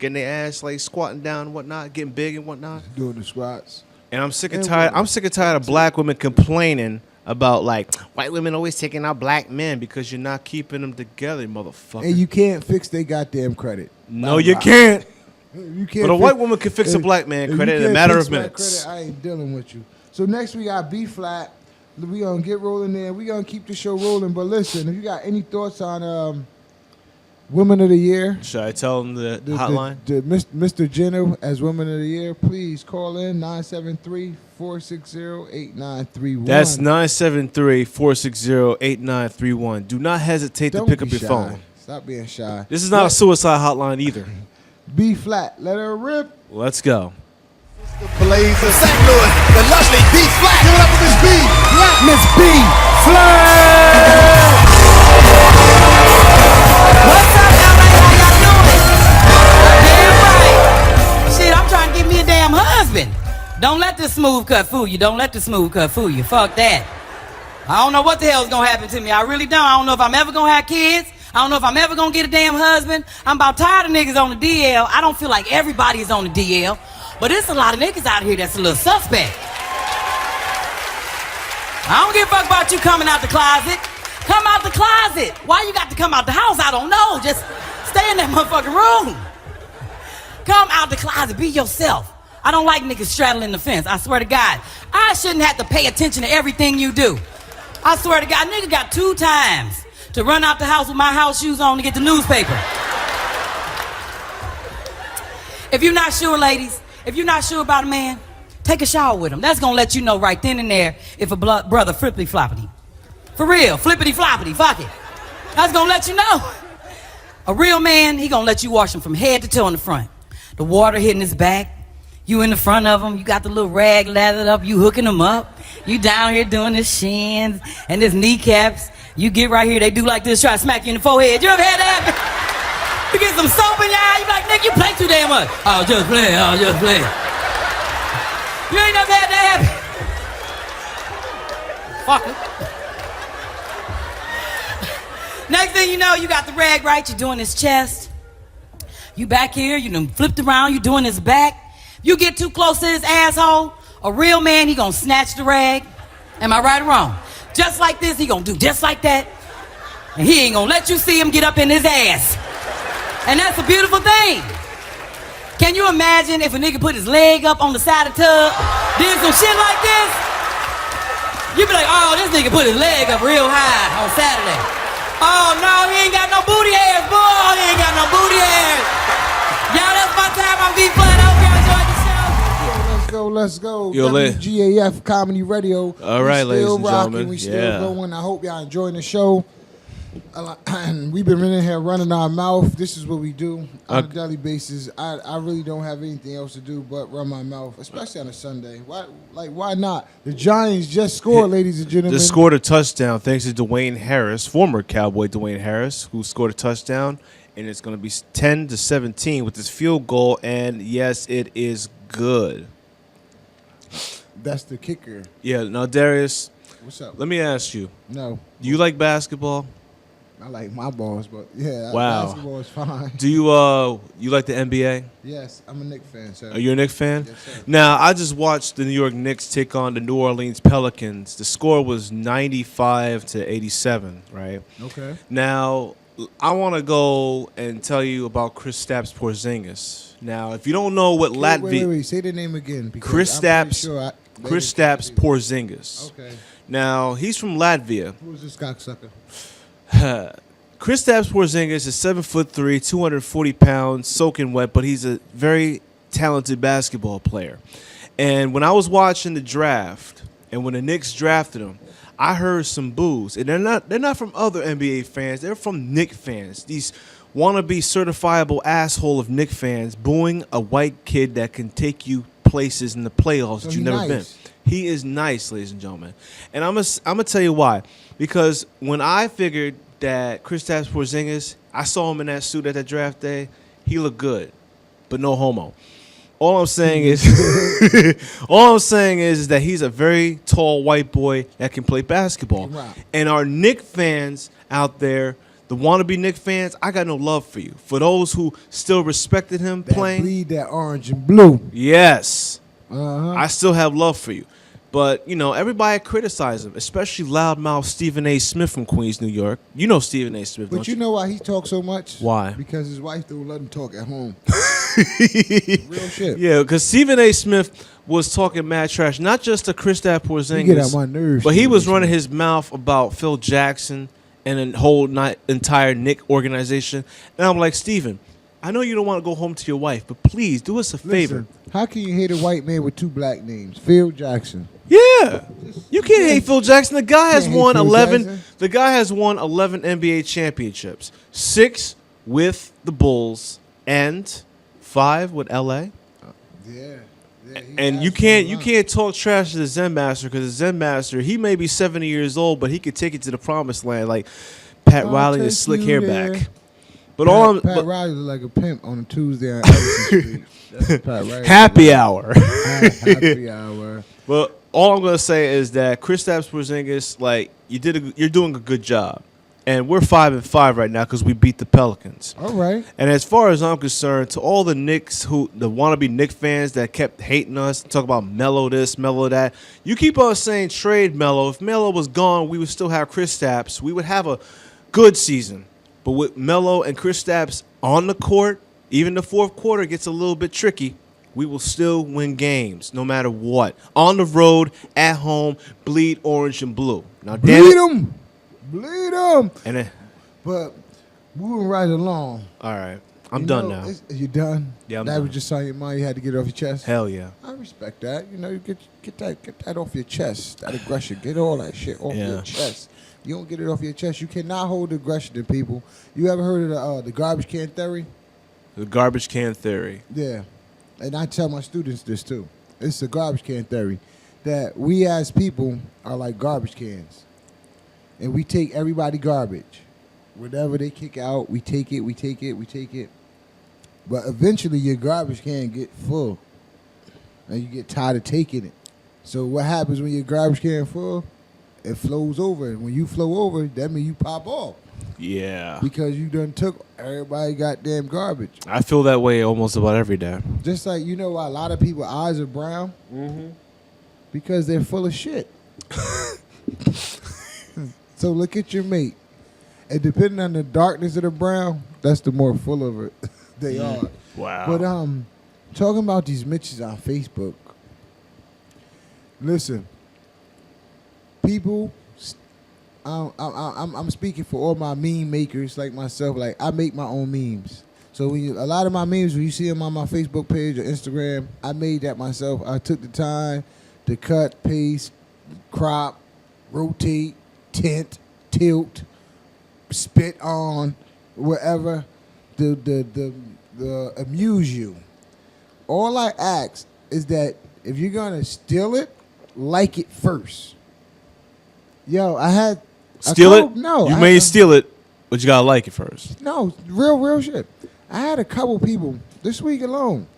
Getting their ass like squatting down and whatnot, getting big and whatnot. Doing the squats. And I'm sick and tired. I'm sick and tired of black women complaining about like white women always taking out black men because you're not keeping them together, motherfucker. And you can't fix their goddamn credit. No, you can't. You can't. But a white woman can fix a black man credit in a matter of minutes. Credit, I ain't dealing with you. So next we got B flat. We gonna get rolling there. We gonna keep the show rolling. But listen, if you got any thoughts on Women of the Year. Should I tell them the hotline? Mr. Jenner as Women of the Year, please call in 973-460-8931. That's 973-460-8931. Do not hesitate to pick up your phone. Stop being shy. This is not a suicide hotline either. B flat. Let her rip. Let's go. Blaze of St. Louis, the lovely B flat. Give it up for Miss B flat. Miss B flat. What's up, LA? How y'all doing? Damn right. Shit, I'm trying to get me a damn husband. Don't let the smooth cut fool you. Don't let the smooth cut fool you. Fuck that. I don't know what the hell's gonna happen to me. I really don't. I don't know if I'm ever gonna have kids. I don't know if I'm ever gonna get a damn husband. I'm about tired of niggas on the DL. I don't feel like everybody is on the DL. But there's a lot of niggas out here that's a little suspect. I don't give a fuck about you coming out the closet. Come out the closet. Why you got to come out the house? I don't know. Just stay in that motherfucking room. Come out the closet. Be yourself. I don't like niggas straddling the fence. I swear to God. I shouldn't have to pay attention to everything you do. I swear to God, nigga got 2 times to run out the house with my house shoes on to get the newspaper. If you're not sure, ladies, if you're not sure about a man, take a shower with him. That's gonna let you know right then and there if a brother flippity floppity. For real, flippity floppity, fuck it. That's gonna let you know. A real man, he gonna let you wash him from head to toe in the front. The water hitting his back. You in the front of him, you got the little rag lathered up, you hooking him up. You down here doing his shins and his kneecaps. You get right here, they do like this, try to smack you in the forehead. You ever had that? You get some soap in your eye, you be like, nigga, you play too damn much. I'll just play. You ain't never had that happen. Fuck it. Next thing you know, you got the rag right, you're doing his chest. You back here, you done flipped around, you doing his back. You get too close to his asshole, a real man, he gonna snatch the rag. Am I right or wrong? Just like this, he gonna do just like that. And he ain't gonna let you see him get up in his ass. And that's a beautiful thing. Can you imagine if a nigga put his leg up on the side of the tub, did some shit like this? You be like, oh, this nigga put his leg up real high on Saturday. Oh, no, he ain't got no booty hairs, boy. He ain't got no booty hairs. Y'all, that's my time. I'm B-Flat. I hope y'all enjoyed the show. Let's go. Yo, WGAF Comedy Radio. All right, ladies and gentlemen. We still going. I hope y'all enjoying the show. And we've been in here running our mouth. This is what we do on a daily basis. I really don't have anything else to do but run my mouth, especially on a Sunday. Why not? The Giants just scored, ladies and gentlemen. Just scored a touchdown thanks to Dwayne Harris, former Cowboy Dwayne Harris, who scored a touchdown, and it's going to be 10-17 with this field goal. And yes, it is good. That's the kicker. Yeah. Now, Darius, what's up? let me ask you. No, Do you like basketball? I like my balls, but yeah, Wow. basketball is fine. Do you like the NBA? Yes, I'm a Knicks fan, sir. Are you a Knicks fan? Yes, sir. Now, I just watched the New York Knicks take on the New Orleans Pelicans. The score was 95-87, right? Okay. Now, I want to go and tell you about Kristaps Porzingis. Now, if you don't know what Latvia... Wait. Say the name again. Kristaps Porzingis. Okay. Now, he's from Latvia. Who's this cocksucker? Kristaps Porzingis is 7'3", 240 pounds, soaking wet, but he's a very talented basketball player. And when I was watching the draft, and when the Knicks drafted him, I heard some boos. And they're not from other NBA fans. They're from Knicks fans. These wannabe certifiable asshole of Knicks fans booing a white kid that can take you places in the playoffs that you've never been. He is nice, ladies and gentlemen. And I'm gonna tell you why. Because when I figured that Kristaps Porzingis, I saw him in that suit at that draft day, he looked good, but no homo. All I'm saying is that he's a very tall white boy that can play basketball. Right. And our Knicks fans out there, the wannabe Knicks fans, I got no love for you. For those who still respected him playing, bleed that orange and blue. Yes. Uh-huh. I still have love for you. But, you know, everybody criticize him, especially loudmouth Stephen A. Smith from Queens, New York. You know Stephen A. Smith, But don't you know why he talks so much? Why? Because his wife don't let him talk at home. Real shit. Yeah, because Stephen A. Smith was talking mad trash, not just to Kristaps Porzingis. You get on my nerves. But he Stephen was A. running his mouth about Phil Jackson and the whole entire Knicks organization. And I'm like, Stephen, I know you don't want to go home to your wife, but please do us a favor. Listen, how can you hate a white man with 2 black names? Phil Jackson. Yeah. Yeah. You can't hate Phil Jackson. The guy has Can't hate won Phil 11. Jackson. The guy has won 11 NBA championships. 6 with the Bulls and 5 with LA. Yeah. And you can't talk trash to the Zen Master, because the Zen Master, he may be 70 years old, but he could take it to the promised land like Pat Riley and slick hair back. But Pat Riley look like a pimp on a Tuesday on Edison Street. That's what Pat Riley. happy hour. Happy hour. But all I'm gonna say is that Kristaps Porzingis, like, you're doing a good job, and we're 5-5 right now because we beat the Pelicans. All right. And as far as I'm concerned, to all the Knicks the wannabe Knicks fans that kept hating us, talk about Melo this, Melo that, you keep on saying trade Melo. If Melo was gone, we would still have Kristaps. We would have a good season. But with Melo and Kristaps on the court, even the fourth quarter gets a little bit tricky. We will still win games, no matter what. On the road, at home, bleed orange and blue. Now, Bleed them. And then, But moving right along. all right, I'm done now. You done? Yeah, I'm that done. was just on your mind. You had to get it off your chest. Hell yeah. I respect that. You know, you get that off your chest. That aggression. Get all that shit off your chest. You don't get it off your chest, you cannot hold aggression to people. You ever heard of the garbage can theory? The garbage can theory. Yeah. And I tell my students this too. It's the garbage can theory. That we as people are like garbage cans. And we take everybody garbage. Whatever they kick out, we take it. But eventually your garbage can get full. And you get tired of taking it. So what happens when your garbage can full? It flows over. And when you flow over, that means you pop off. Yeah. Because you done took everybody goddamn garbage. I feel that way almost about every day. Just like, you know why a lot of people's eyes are brown? Mm-hmm. Because they're full of shit. So look at your mate. And depending on the darkness of the brown, that's the more full of it they are. Wow. But talking about these Mitches on Facebook, listen, people, I'm speaking for all my meme makers like myself. Like, I make my own memes. So a lot of my memes, when you see them on my Facebook page or Instagram, I made that myself. I took the time to cut, paste, crop, rotate, tint, tilt, spit on, whatever, the amuse you. All I ask is that if you're gonna steal it, like it first. Yo, I had steal it? No, you may steal it, but you gotta like it first. No, real shit. I had a couple people this week alone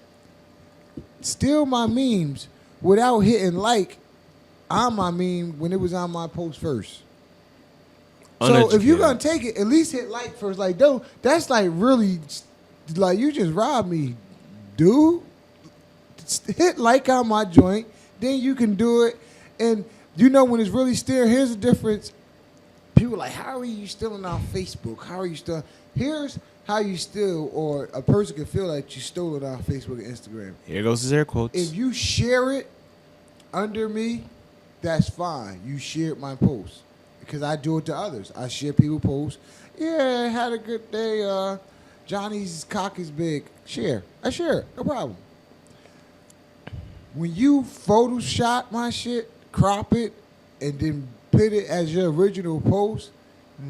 steal my memes without hitting like on my meme when it was on my post first. So if you're gonna take it, at least hit like first. Like, though, that's like really, like, you just robbed me, dude. Hit like on my joint, then you can do it. And you know when it's really still, here's the difference. People are like, how are you stealing on Facebook? How are you stealing? Here's how you steal, or a person can feel like you stole it on Facebook and Instagram. Here goes his air quotes. If you share it under me, that's fine. You shared my post. Because I do it to others. I share people posts. Yeah, had a good day. Johnny's cock is big. Share. I share it. No problem. When you Photoshop my shit, crop it, and then put it as your original post,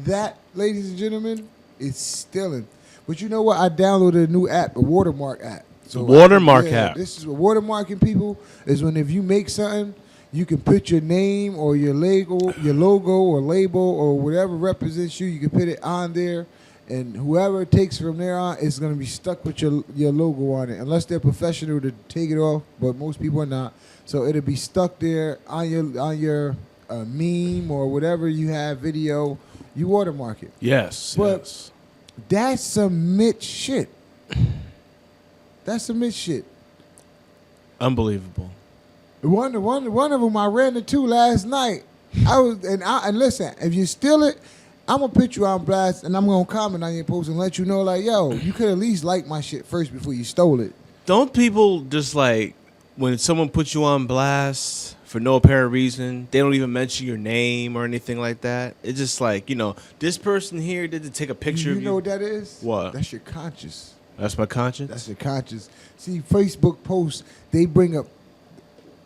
that, ladies and gentlemen, is stealing. But you know what? I downloaded a new app, a watermark app. So watermark app. This is what watermarking people is when if you make something, you can put your name or your logo or label or whatever represents you. You can put it on there, and whoever takes from there on, it's going to be stuck with your logo on it, unless they're professional to take it off. But most people are not, so it'll be stuck there on your meme or whatever you have video. You watermark it. Yes, but yes. That's some Mitch shit. That's some Mitch shit. Unbelievable. One of them I ran into last night. And listen, if you steal it, I'm gonna put you on blast and I'm gonna comment on your post and let you know, like, yo, you could at least like my shit first before you stole it. Don't people just like when someone puts you on blast for no apparent reason, they don't even mention your name or anything like that? It's just like, this person here did take a picture of you. You know what that is? What? That's your conscience. That's my conscience? That's your conscience. See, Facebook posts, they bring up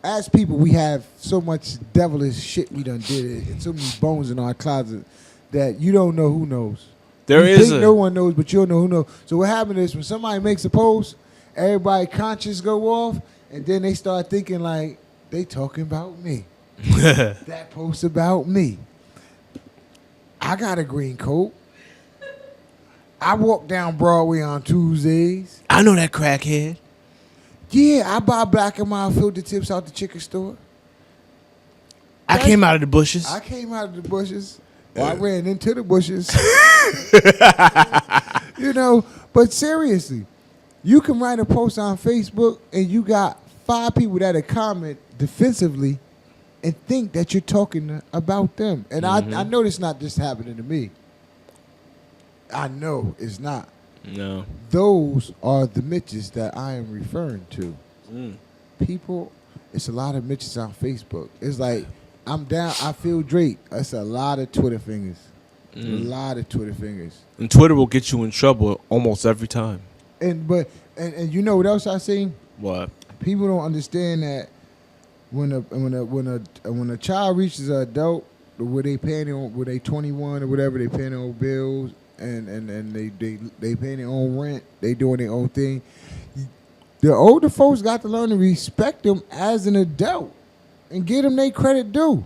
as people, we have so much devilish shit we done did, and so many bones in our closet that you don't know who knows. No one knows, but you don't know who knows. So what happened is when somebody makes a post, everybody conscious go off, and then they start thinking like they talking about me. That post about me. I got a green coat. I walk down Broadway on Tuesdays. I know that crackhead. Yeah, I buy Black and Mild filter tips out the chicken store. I came out of the bushes. I came out of the bushes. Or I ran into the bushes. You know, but seriously, you can write a post on Facebook and you got 5 people that comment defensively and think that you're talking about them. And I know it's not just happening to me. I know it's not. No. Those are the Mitches that I am referring to. People, it's a lot of Mitches on Facebook. It's like, I'm down, I feel Drake. That's a lot of Twitter fingers. A lot of Twitter fingers. And Twitter will get you in trouble almost every time. And you know what else I seen? What? People don't understand that when a child reaches an adult, where they 21 or whatever, they paying their own bills and they paying their own rent, they doing their own thing. The older folks got to learn to respect them as an adult and give them their credit due.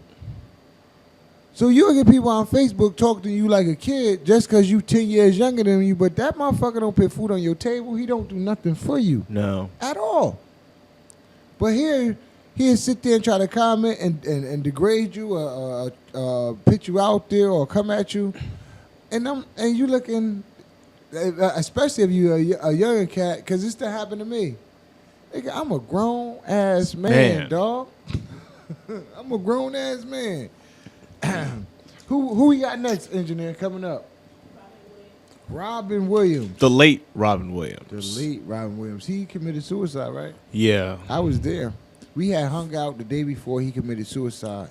So you'll get people on Facebook talking to you like a kid just because you 10 years younger than you, but that motherfucker don't put food on your table. He don't do nothing for you. No. At all. But he'll sit there and try to comment and degrade you or put you out there or come at you. And you looking, especially if you a younger cat, because this done happened to me. Nigga, I'm a grown-ass man, dog. I'm a grown-ass man. Who we got next, engineer, coming up? Robin Williams. The late Robin Williams. The late Robin Williams. He committed suicide, right? Yeah. I was there. We had hung out the day before he committed suicide.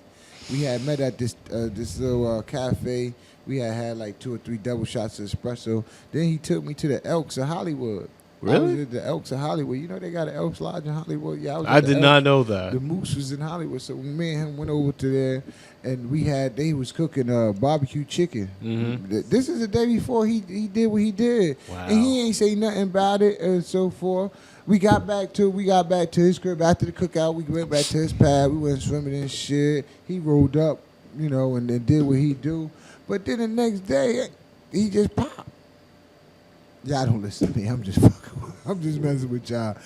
We had met at this little cafe. We had like 2 or 3 double shots of espresso. Then he took me to the Elks of Hollywood. Really? I was at the Elks of Hollywood. You know they got an Elks Lodge in Hollywood? Yeah, I did not know that. The Moose was in Hollywood. So me and him went over to there, and they was cooking barbecue chicken. Mm-hmm. This is the day before he did what he did. Wow. And he ain't say nothing about it and so forth. We got back to his crib after the cookout. We went back to his pad. We went swimming and shit. He rolled up, you know, and then did what he do. But then the next day, he just popped. Y'all don't listen to me. I'm just messing with y'all.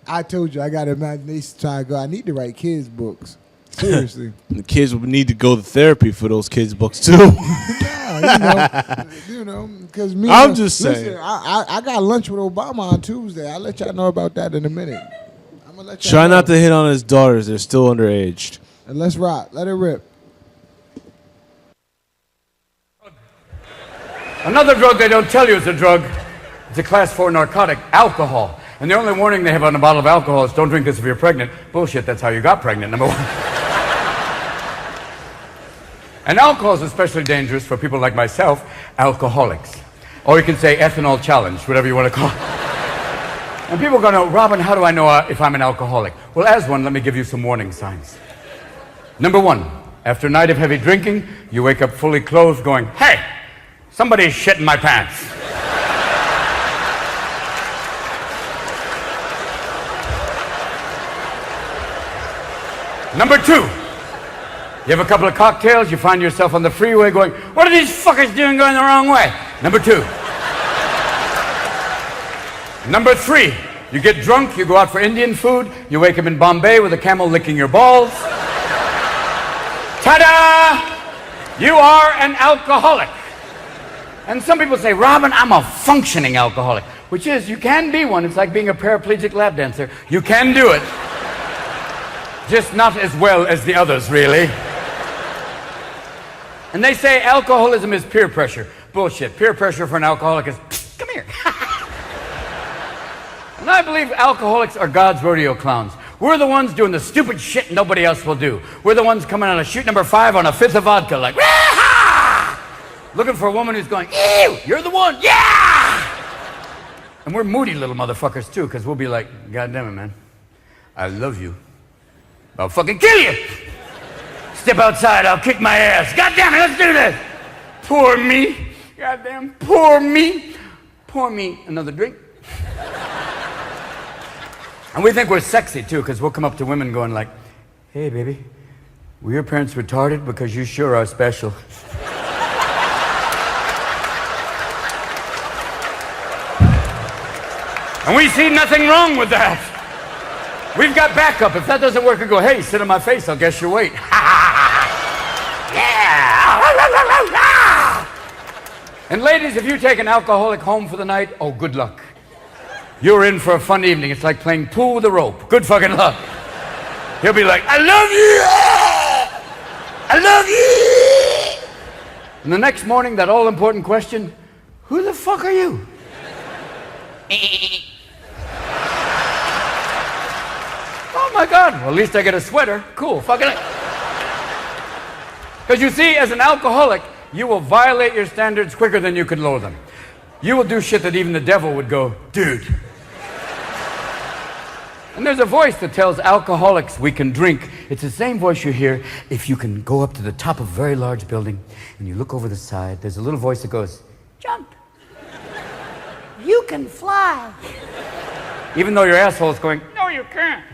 I told you I got an imagination trying to go. I need to write kids' books. Seriously. The kids would need to go to therapy for those kids' books too. you know, because me. I'm just saying. Listen, I got lunch with Obama on Tuesday. I'll let y'all know about that in a minute. I'm gonna let y'all Try know. not to hit on his daughters. They're still underage. And let's rock. Let it rip. Another drug they don't tell you is a drug. It's a class 4 narcotic, alcohol. And the only warning they have on a bottle of alcohol is don't drink this if you're pregnant. Bullshit, that's how you got pregnant, number 1. And alcohol is especially dangerous for people like myself, alcoholics. Or you can say ethanol challenged, whatever you want to call it. And people are going to, Robin, how do I know if I'm an alcoholic? Well, as one, let me give you some warning signs. Number 1, after a night of heavy drinking, you wake up fully clothed going, hey, somebody's shitting my pants. Number 2, you have a couple of cocktails, you find yourself on the freeway going, what are these fuckers doing going the wrong way? Number 2. Number 3, you get drunk, you go out for Indian food, you wake up in Bombay with a camel licking your balls. Ta-da! You are an alcoholic. And some people say, Robin, I'm a functioning alcoholic, which is, you can be one. It's like being a paraplegic lap dancer. You can do it. Just not as well as the others, really. And they say alcoholism is peer pressure. Bullshit. Peer pressure for an alcoholic is, come here. And I believe alcoholics are God's rodeo clowns. We're the ones doing the stupid shit nobody else will do. We're the ones coming on a shoot number 5 on a 5th of vodka, like, looking for a woman who's going, ew, you're the one, yeah! And we're moody little motherfuckers, too, because we'll be like, God damn it, man. I love you. I'll fucking kill you. Step outside, I'll kick my ass. God damn it, let's do this. Pour me. Goddamn, pour me. Pour me another drink. And we think we're sexy, too, because we'll come up to women going like, hey, baby, were your parents retarded? Because you sure are special. And we see nothing wrong with that. We've got backup. If that doesn't work, we go, hey, sit on my face, I'll guess your weight. Yeah! And ladies, if you take an alcoholic home for the night, oh, good luck. You're in for a fun evening. It's like playing pool with a rope. Good fucking luck. He'll be like, I love you! I love you! And the next morning, that all-important question, who the fuck are you? Oh my God, well, at least I get a sweater. Cool, fucking it. Because you see, as an alcoholic, you will violate your standards quicker than you can lower them. You will do shit that even the devil would go, dude. And there's a voice that tells alcoholics we can drink. It's the same voice you hear if you can go up to the top of a very large building and you look over the side. There's a little voice that goes, jump. You can fly. Even though your asshole is going, no, you can't.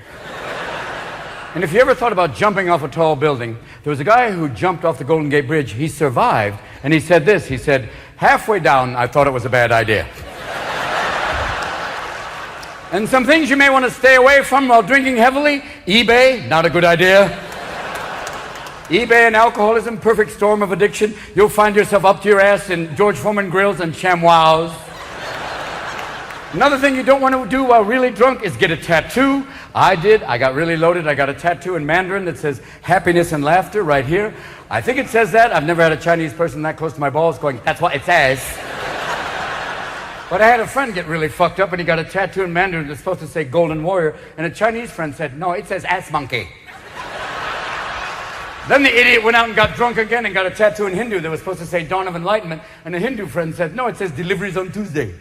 And if you ever thought about jumping off a tall building, there was a guy who jumped off the Golden Gate Bridge. He survived, and he said this. He said, halfway down, I thought it was a bad idea. And some things you may want to stay away from while drinking heavily. eBay, not a good idea. eBay and alcoholism, perfect storm of addiction. You'll find yourself up to your ass in George Foreman grills and ShamWows. Another thing you don't want to do while really drunk is get a tattoo. I did. I got really loaded. I got a tattoo in Mandarin that says happiness and laughter right here. I think it says that. I've never had a Chinese person that close to my balls going, that's what it says. But I had a friend get really fucked up and he got a tattoo in Mandarin that's supposed to say Golden Warrior, and a Chinese friend said, no, it says ass monkey. Then the idiot went out and got drunk again and got a tattoo in Hindu that was supposed to say Dawn of Enlightenment, and a Hindu friend said, no, it says deliveries on Tuesday.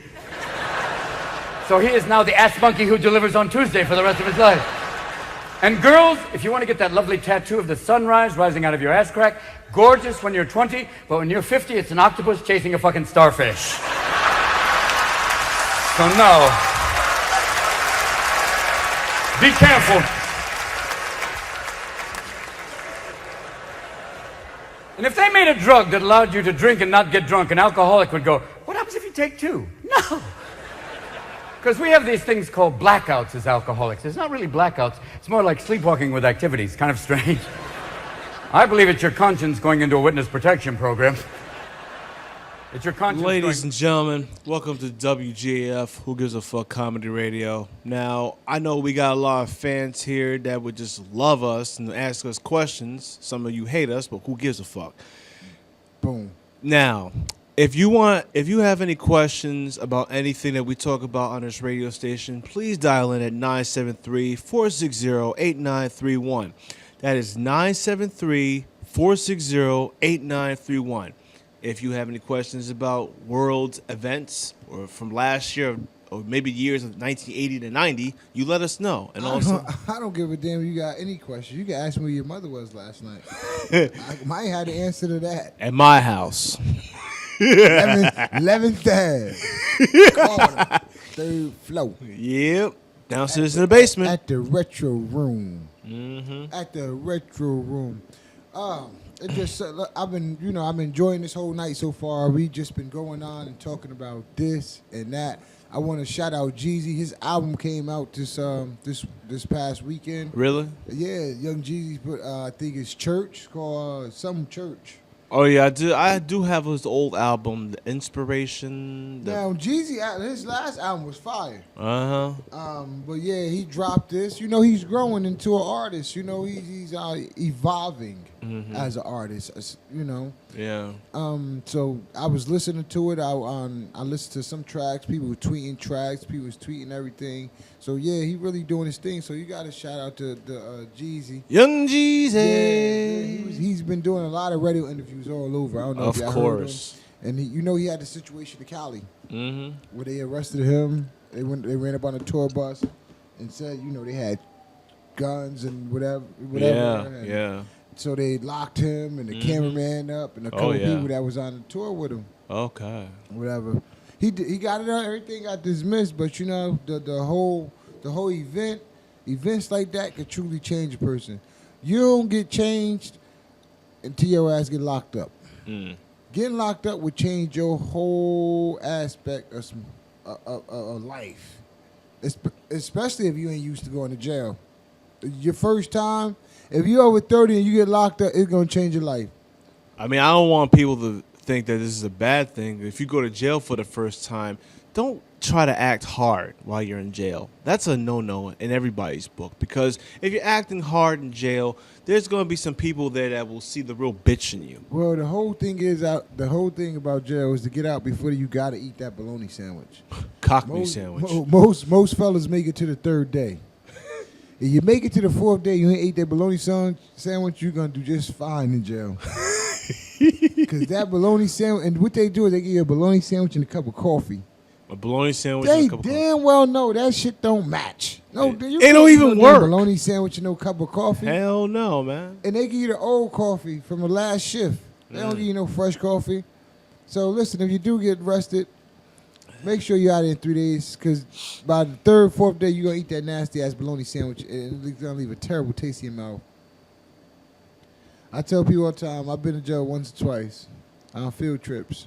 So he is now the ass monkey who delivers on Tuesday for the rest of his life. And girls, if you want to get that lovely tattoo of the sunrise rising out of your ass crack, gorgeous when you're 20, but when you're 50, it's an octopus chasing a fucking starfish. So no. Be careful. And if they made a drug that allowed you to drink and not get drunk, an alcoholic would go, what happens if you take two? No. Because we have these things called blackouts as alcoholics. It's not really blackouts. It's more like sleepwalking with activities. Kind of strange. I believe it's your conscience going into a witness protection program. It's your conscience. Ladies and gentlemen, welcome to WGAF, Who Gives a Fuck Comedy Radio. Now, I know we got a lot of fans here that would just love us and ask us questions. Some of you hate us, but who gives a fuck? Boom. Now, if you have any questions about anything that we talk about on this radio station, please dial in at 973-460-8931. That is 973-460-8931. If you have any questions about world events or from last year or maybe years of 1980 to 90, you let us know. And also, I don't give a damn if you got any questions. You can ask me where your mother was last night. I might have the answer to that. At my house. 11th Ave. Third floor. Yep. Downstairs in the basement. At the retro room. Mm-hmm. At the retro room. It just I've been enjoying this whole night so far. We just been going on and talking about this and that. I want to shout out Jeezy. His album came out this past weekend. Really? Yeah, Young Jeezy put I think it's Church called some Church. Oh yeah, I do have his old album, The Inspiration. Now Jeezy, his last album was fire. But yeah, he dropped this. You know, he's growing into an artist. You know, he's evolving as an artist. You know. Yeah. So I was listening to it. I listened to some tracks. People were tweeting tracks. People was tweeting everything. So yeah, he really doing his thing. So you got to shout out to the Jeezy. Young Jeezy. Yeah, he's been doing a lot of radio interviews all over. I don't know of if y'all course. heard him. And he had the situation in Cali where they arrested him. They ran up on a tour bus and said, they had guns and whatever. Yeah, and yeah. So they locked him and the cameraman up and a couple people that was on the tour with him. Okay. Whatever. He got it out. Everything got dismissed, but you know the whole events like that could truly change a person. You don't get changed until your ass get locked up. Getting locked up would change your whole aspect of life, especially if you ain't used to going to jail. Your first time, if you're over 30 and you get locked up, it's gonna change your life. I mean, I don't want people to think that this is a bad thing. If you go to jail for the first time, don't try to act hard while you're in jail. That's a no-no in everybody's book, because if you're acting hard in jail, there's going to be some people there that will see the real bitch in you. Well, the whole thing about jail is to get out before you got to eat that bologna sandwich. Cockney sandwich. Most fellas make it to the third day. If you make it to the fourth day, you ain't ate that bologna sandwich, you're going to do just fine in jail. Because that bologna sandwich, and what they do is they give you a bologna sandwich and a cup of coffee. A bologna sandwich They and a cup of coffee. damn well know that shit don't match. No, It don't even work. Bologna sandwich and no cup of coffee. Hell no, man. And they give you the old coffee from the last shift. They don't give you no fresh coffee. So listen, if you do get arrested, make sure you're out in 3 days, because by the third, fourth day, you're going to eat that nasty-ass bologna sandwich, and it's going to leave a terrible taste in your mouth. I tell people all the time, I've been to jail once or twice on field trips.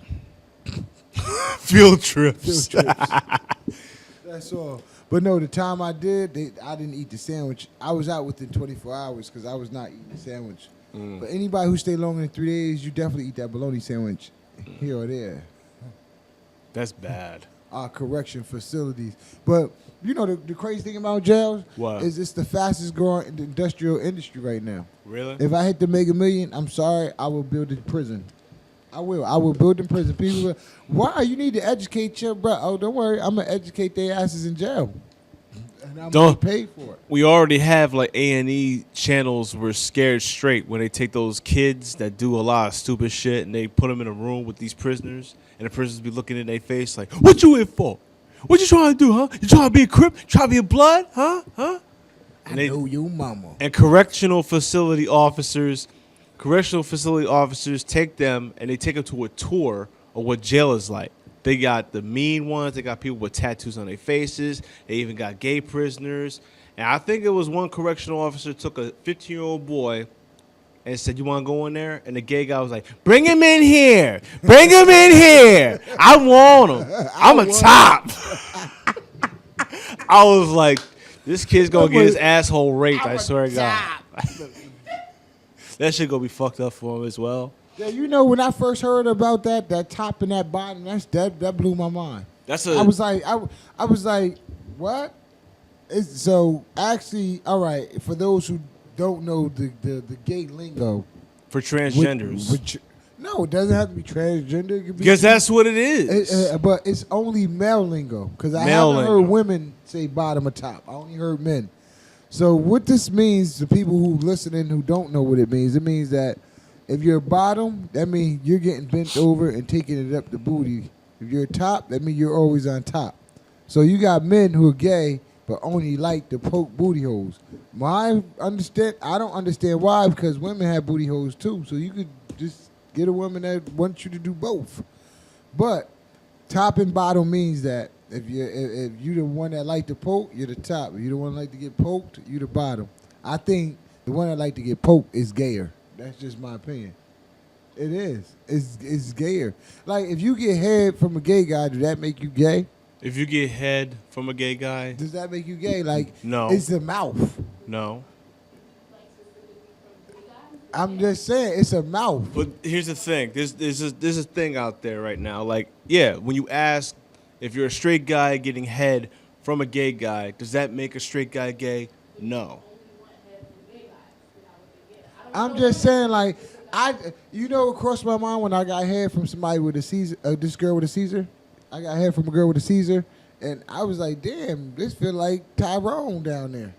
Field trips. Field trips. That's all. But no, the time I did, I didn't eat the sandwich. I was out within 24 hours because I was not eating the sandwich. But anybody who stay longer than 3 days, you definitely eat that bologna sandwich here or there. That's bad. Our correction facilities. But you know the crazy thing about jails is it's the fastest growing industrial industry right now. Really? If I hit the Mega Million, I'm sorry, I will build a prison. I will build a prison. People will, why? You need to educate your bro. Oh, don't worry, I'm gonna educate their asses in jail. And I'm gonna pay for it. We already have like A&E channels where Scared Straight, when they take those kids that do a lot of stupid shit and they put them in a room with these prisoners, and the prisoners be looking in their face like, "What you in for? What you trying to do, huh? You trying to be a Crip? Trying to be a Blood, huh? Huh?" And I know your mama. And correctional facility officers take them and they take them to a tour of what jail is like. They got the mean ones. They got people with tattoos on their faces. They even got gay prisoners. And I think it was one correctional officer took a 15-year-old boy and said, "You want to go in there?" And the gay guy was like, "Bring him in here. Bring him in here. I want him. I'm a top." I was like, this kid's going to get his asshole raped, I swear to God. That shit going to be fucked up for him as well. Yeah, you know, when I first heard about that top and that bottom, that blew my mind. I was like, what? So actually, all right, for those who don't know the gay lingo. For transgenders. No, it doesn't have to be transgender. It could be because that's what it is. But it's only male lingo. Because I haven't heard women say bottom or top. I only heard men. So what this means to people who listening who don't know what it means that if you're bottom, that means you're getting bent over and taking it up the booty. If you're top, that means you're always on top. So you got men who are gay but only like to poke booty holes. I don't understand why, because women have booty holes too. So you could just get a woman that wants you to do both. But top and bottom means that if you're the one that like to poke, you're the top. If you're the one that like to get poked, you're the bottom. I think the one that like to get poked is gayer. That's just my opinion. It is. It's gayer. Like, if you get head from a gay guy, does that make you gay? If you get head from a gay guy, does that make you gay? Like, no. It's the mouth. No. I'm just saying, it's a mouth. But here's the thing. There's a thing out there right now. Like, yeah, when you ask if you're a straight guy getting head from a gay guy, does that make a straight guy gay? No. I'm just saying, like, it crossed my mind when I got head from somebody with a Caesar, this girl with a Caesar. I got head from a girl with a Caesar, and I was like, damn, this feel like Tyrone down there.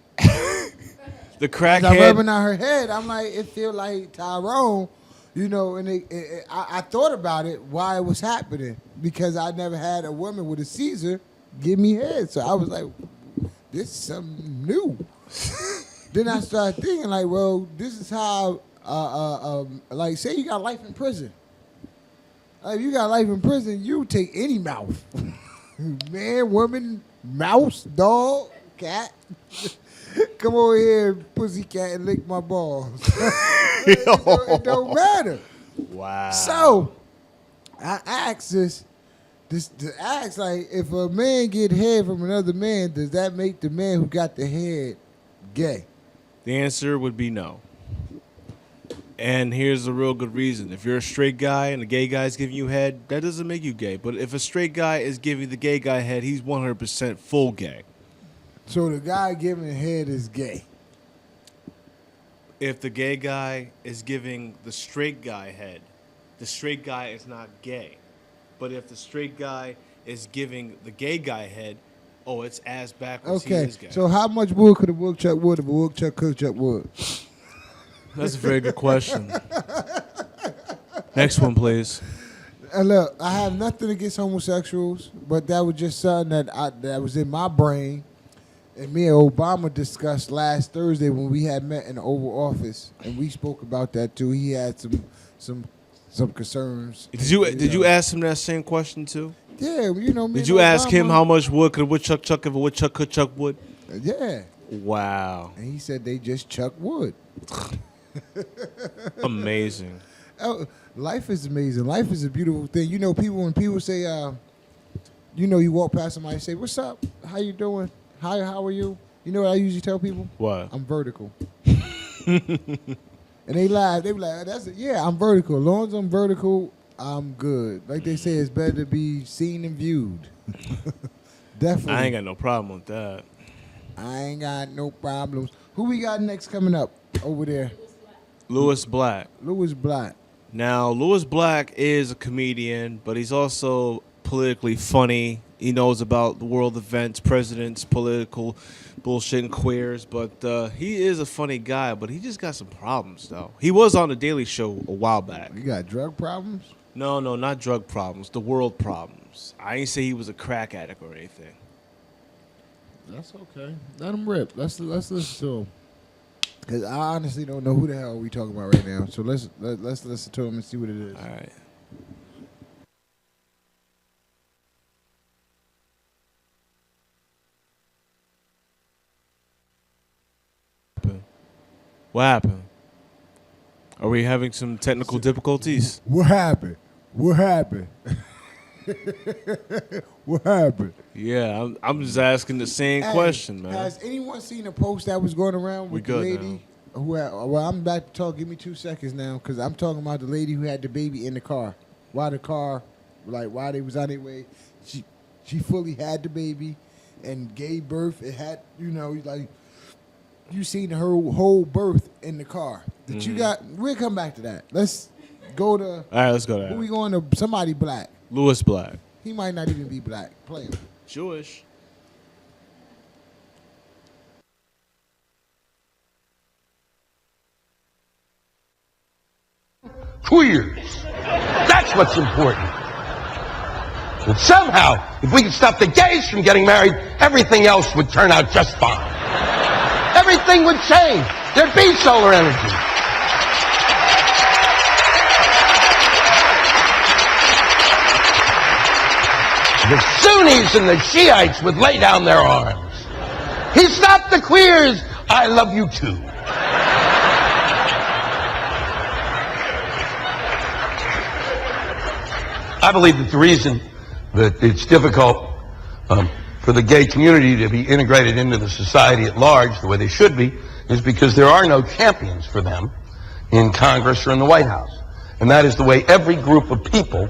The crackhead. I'm rubbing on her head. I'm like, it feel like Tyrone, and I thought about it, why it was happening, because I never had a woman with a Caesar give me head. So I was like, this is something new. Then I started thinking, like, well, this is how, like, say you got life in prison. If you got life in prison, you take any mouth. Man, woman, mouse, dog, cat. Come over here, pussycat, and lick my balls. It don't matter. Wow. So, I asked this to ask, like, if a man get head from another man, does that make the man who got the head gay? The answer would be no. And here's a real good reason. If you're a straight guy and a gay guy's giving you head, that doesn't make you gay. But if a straight guy is giving the gay guy head, he's 100% full gay. So the guy giving head is gay. If the gay guy is giving the straight guy head, the straight guy is not gay. But if the straight guy is giving the gay guy head, oh, it's ass backwards. He Okay, is gay. so how much wood could a woodchuck wood if a woodchuck cooked up wood? That's a very good question. Next one, please. And look, I have nothing against homosexuals, but that was just something that was in my brain. And me and Obama discussed last Thursday when we had met in the Oval Office, and we spoke about that too. He had some concerns. Did you ask him that same question too? Yeah, you know me. Did you ask him how much wood could a woodchuck chuck if a woodchuck could chuck wood? Yeah. Wow. And he said they just chuck wood. Amazing. Oh, life is amazing. Life is a beautiful thing. You know, when people say, you walk past somebody and say, "What's up? How you doing? How are you?" You know what I usually tell people? What? I'm vertical. And they laugh. They be like, "That's it. Yeah, I'm vertical. As long as I'm vertical, I'm good." Like they say, it's better to be seen and viewed. Definitely. I ain't got no problem with that. I ain't got no problems. Who we got next coming up over there? Louis Black. Louis Black. Now, Louis Black is a comedian, but he's also politically funny. He knows about the world events, presidents, political bullshit, and queers. But he is a funny guy, but he just got some problems, though. He was on The Daily Show a while back. You got drug problems? No, not drug problems. The world problems. I ain't say he was a crack addict or anything. That's okay. Let him rip. Let's listen to him. Because I honestly don't know who the hell we talking about right now. So let's listen to him and see what it is. All right. What happened? Are we having some technical difficulties? What happened? What happened? What happened? Yeah, I'm just asking the same question, man. Has anyone seen a post that was going around with the lady who had, well, I'm about to talk. Give me 2 seconds now, because I'm talking about the lady who had the baby in the car. While they was on their way, she fully had the baby and gave birth. It had, you seen her whole birth in the car. That you got. We'll come back to that. Let's go to. All right, let's go to that. Who we going to? Somebody black. Louis Black. He might not even be black. Play him. Jewish. Queers. That's what's important. And somehow, if we could stop the gays from getting married, everything else would turn out just fine. Everything would change. There'd be solar energy. The Sunnis and the Shiites would lay down their arms. He stopped the queers. I love you too. I believe that the reason that it's difficult for the gay community to be integrated into the society at large the way they should be is because there are no champions for them in Congress or in the White House. And that is the way every group of people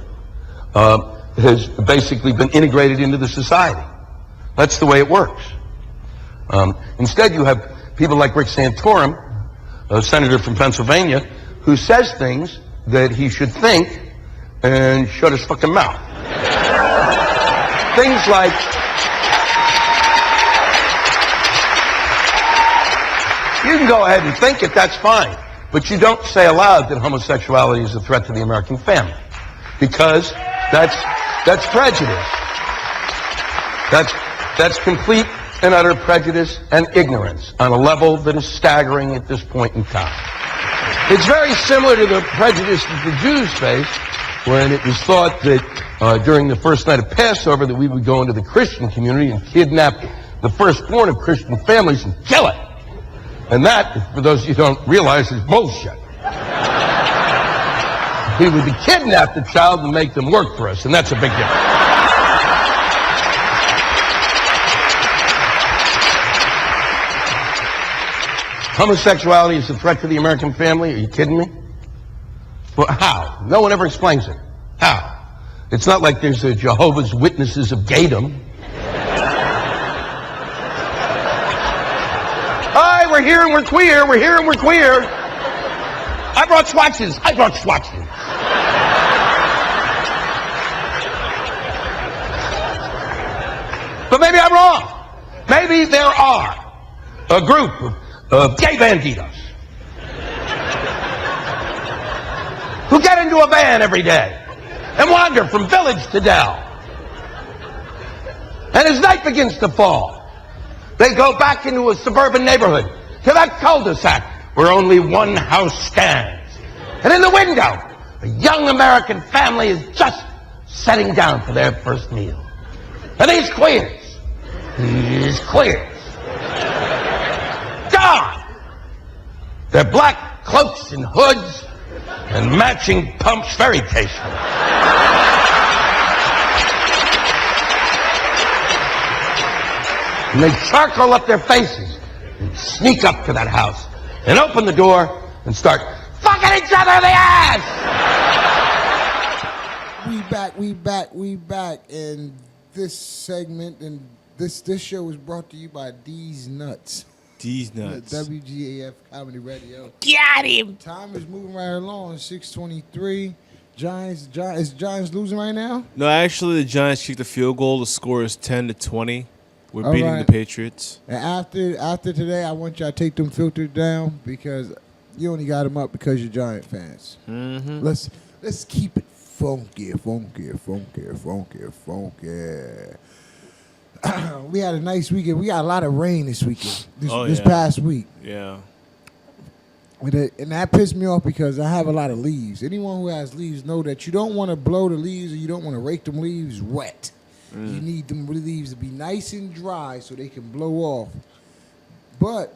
has basically been integrated into the society. That's the way it works. Instead, you have people like Rick Santorum, a senator from Pennsylvania, who says things that he should think and shut his fucking mouth. Things like, you can go ahead and think it, that's fine. But you don't say aloud that homosexuality is a threat to the American family. Because that's prejudice. That's complete and utter prejudice and ignorance on a level that is staggering at this point in time. It's very similar to the prejudice that the Jews faced when it was thought that during the first night of Passover that we would go into the Christian community and kidnap the firstborn of Christian families and kill it. And that, for those of you who don't realize, is bullshit. We would kidnap the child and make them work for us, and that's a big difference. Homosexuality is a threat to the American family? Are you kidding me? Well, how? No one ever explains it. How? It's not like there's the Jehovah's Witnesses of gaydom. Hi, we're here and we're queer. We're here and we're queer. I brought swatches. But maybe I'm wrong. Maybe there are a group of gay banditos who get into a van every day and wander from village to dell. And as night begins to fall, they go back into a suburban neighborhood to that cul-de-sac where only one house stands. And in the window, a young American family is just setting down for their first meal. And these queers, gone! Their black cloaks and hoods and matching pumps, very tasteful. And they charcoal up their faces and sneak up to that house and open the door and start fucking each other in the ass! We back. And this segment and this show is brought to you by D's Nuts. D's Nuts. WGAF Comedy Radio. Got him. Time is moving right along. 6:23. Giants losing right now? No, actually, the Giants kicked a field goal. The score is 10-20. We're All beating right. the Patriots. And after today, I want y'all to take them filters down because you only got them up because you're Giant fans. Mm-hmm. Let's keep it funky. We had a nice weekend. We got a lot of rain this weekend. This past week. Yeah. And that pissed me off because I have a lot of leaves. Anyone who has leaves know that you don't want to blow the leaves or you don't want to rake them leaves wet. You need them leaves to be nice and dry so they can blow off. But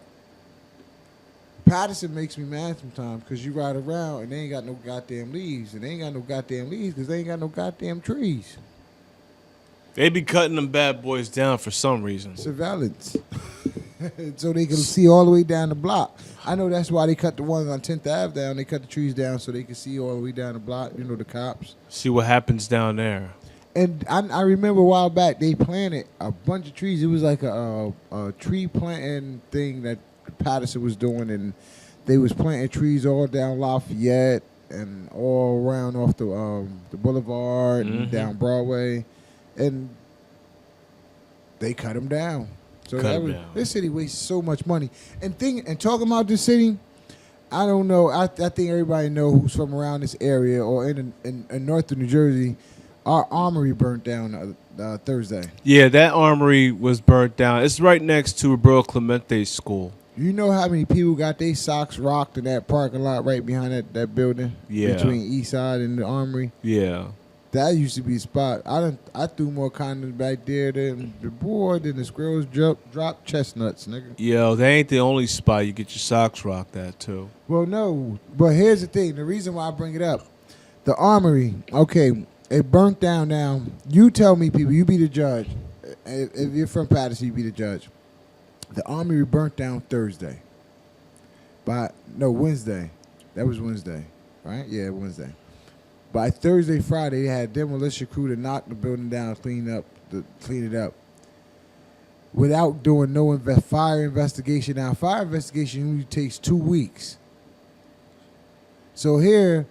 Patterson makes me mad sometimes because you ride around and they ain't got no goddamn leaves. And they ain't got no goddamn leaves because they ain't got no goddamn trees. They be cutting them bad boys down for some reason. Surveillance. So they can see all the way down the block. I know that's why they cut the ones on 10th Ave down. They cut the trees down so they can see all the way down the block, the cops. See what happens down there. And I remember a while back they planted a bunch of trees. It was like a tree planting thing that Patterson was doing, and they was planting trees all down Lafayette and all around off the boulevard and down Broadway, and they cut them down. So this city wastes so much money. And talking about this city, I don't know. I think everybody know who's from around this area or in northern New Jersey. Our armory burnt down Thursday. Yeah, that armory was burnt down. It's right next to Roberto Clemente School. You know how many people got their socks rocked in that parking lot right behind that building? Yeah. Between East Side and the armory? Yeah. That used to be a spot. I threw more condoms back there than the squirrels dropped chestnuts, nigga. Yo, that ain't the only spot you get your socks rocked at, too. Well, no. But here's the thing. The reason why I bring it up. The armory, okay, it burnt down now. You tell me, people, you be the judge. If you're from Patterson, you be the judge. The armory burnt down Thursday. Wednesday. That was Wednesday, right? Yeah, Wednesday. By Thursday, Friday, they had a demolition crew to knock the building down, clean it up, without doing no fire investigation. Now, fire investigation usually takes 2 weeks. So here,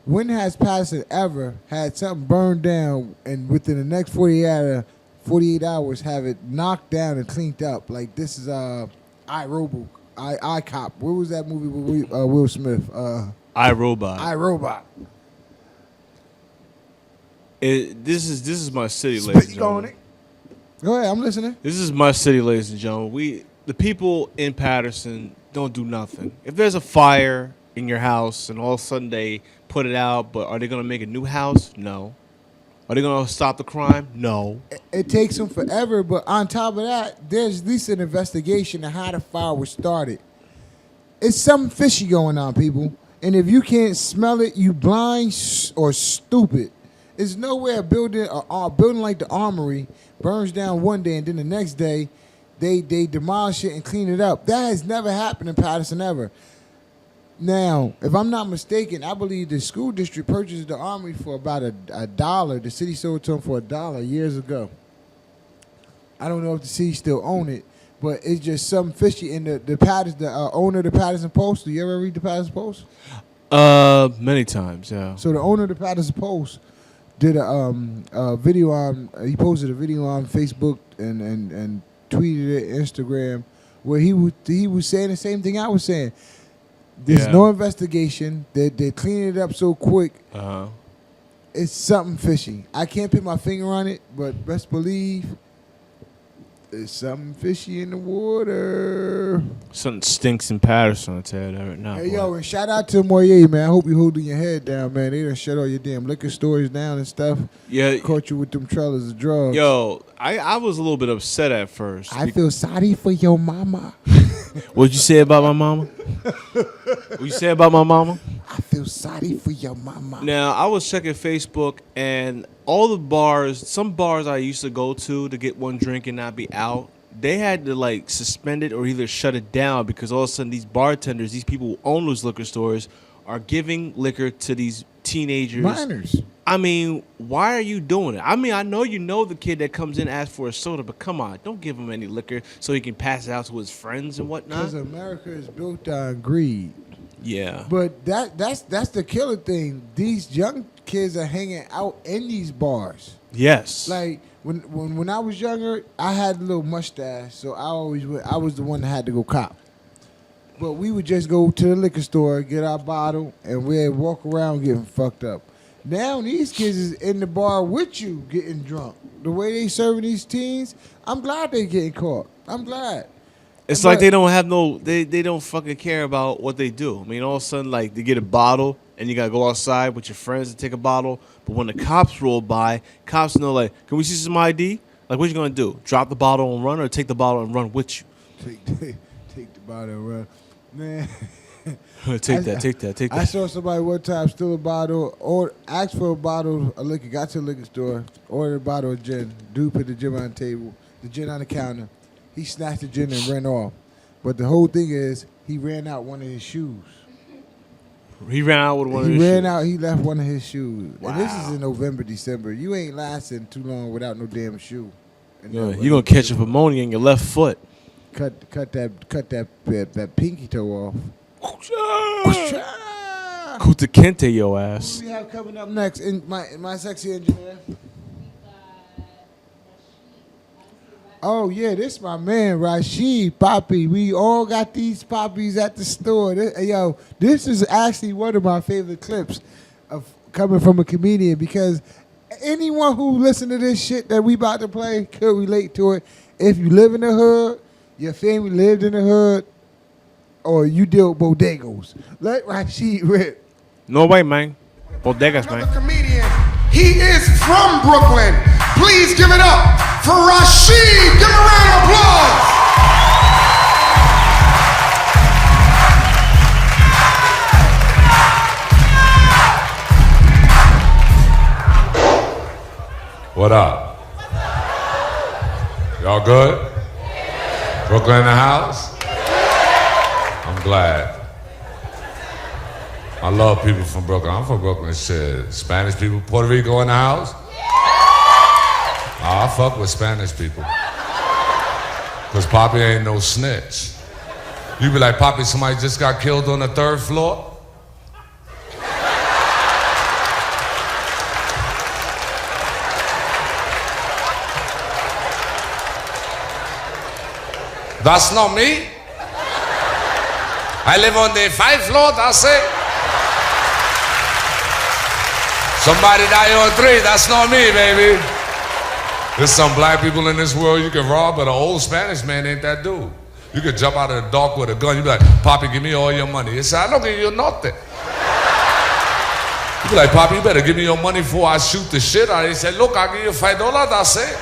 when has Patterson ever had something burned down and within the next 48 hours have it knocked down and cleaned up? Like this is iRobot, iCop. What was that movie with Will Smith? iRobot. iRobot. This is my city, ladies and gentlemen. Go ahead, I'm listening. This is my city, ladies and gentlemen. The people in Patterson don't do nothing. If there's a fire in your house and all of a sudden they put it out, but are they going to make a new house? No. Are they going to stop the crime? No. It takes them forever, but on top of that, there's at least an investigation of how the fire was started. It's something fishy going on, people. And if you can't smell it, you blind or stupid. There's nowhere a building like the Armory burns down one day and then the next day they demolish it and clean it up. That has never happened in Patterson ever. Now, if I'm not mistaken, I believe the school district purchased the Armory for about $1. The city sold it to them for $1 years ago. I don't know if the city still own it, but it's just something fishy. And the owner of the Patterson Post, do you ever read the Patterson Post? Many times, yeah. So the owner of the Patterson Post did a video on. He posted a video on Facebook and tweeted it, Instagram, where he was saying the same thing I was saying. There's no investigation. They're cleaning it up so quick. It's something fishy. I can't put my finger on it, but best believe there's something fishy in the water. Something stinks in Patterson, I'll tell you that right now. Hey, yo, and shout out to Moyer, man. I hope you holding your head down, man. They done shut all your damn liquor stores down and stuff. Yeah. Caught you with them trailers of drugs. Yo, I was a little bit upset at first. I feel sorry for your mama. What'd you say about my mama? What you say about my mama? I feel sorry for your mama. Now, I was checking Facebook, and all the bars, some bars I used to go to get one drink and not be out, they had to, like, suspend it or either shut it down because all of a sudden these bartenders, these people who own those liquor stores, are giving liquor to these teenagers. Minors. I mean, why are you doing it? I mean, I know you know the kid that comes in and asks for a soda, but come on, don't give him any liquor so he can pass it out to his friends and whatnot. Because America is built on greed. Yeah. But that's the killer thing. These young kids are hanging out in these bars. Yes. Like when I was younger, I had a little mustache, so I was the one that had to go cop. But we would just go to the liquor store, get our bottle, and we'd walk around getting fucked up. Now these kids is in the bar with you getting drunk. The way they serving these teens, I'm glad they getting caught. I'm glad. It's like they don't have they don't fucking care about what they do. I mean, all of a sudden, like, they get a bottle and you gotta go outside with your friends to take a bottle. But when the cops roll by, cops know, like, can we see some ID? Like, what you gonna do? Drop the bottle and run, or take the bottle and run with you? Take the bottle and run, man. Take that. I saw somebody one time steal a bottle, or asked for a bottle of liquor, got to the liquor store, ordered a bottle of gin. Dude put the gin on the table, the gin on the counter. He snatched the gin and ran off. But the whole thing is, he ran out one of his shoes. He ran out with one of his shoes? He ran out, he left one of his shoes. Wow. And this is in November, December. You ain't lasting too long without no damn shoe. Yeah, you're going to catch a pneumonia in your left foot. Cut that pinky toe off. Kuta Kente your ass. What do we have coming up next in my sexy engineer? Oh, yeah, this my man, Rashid Poppy. We all got these poppies at the store. This is actually one of my favorite clips of coming from a comedian, because anyone who listen to this shit that we about to play could relate to it. If you live in the hood, your family lived in the hood, or you deal with bodegos. Let Rashid rip. No way, man. Bodegas, man. Comedian. He is from Brooklyn. Please give it up for Rashid. Give him a round of applause. What up? Y'all good? Brooklyn in the house? I'm glad. I love people from Brooklyn. I'm from Brooklyn, shit. Spanish people, Puerto Rico in the house? I fuck with Spanish people. Cause Poppy ain't no snitch. You be like, Poppy, somebody just got killed on the 3rd floor? That's not me. I live on the 5th floor, that's it. Somebody die on 3, that's not me, baby. There's some black people in this world you can rob, but an old Spanish man ain't that dude. You could jump out of the dark with a gun. You be like, Papi, give me all your money. He said, I don't give you nothing. You be like, Papi, you better give me your money before I shoot the shit out of you. He said, look, I'll give you $5, that's it.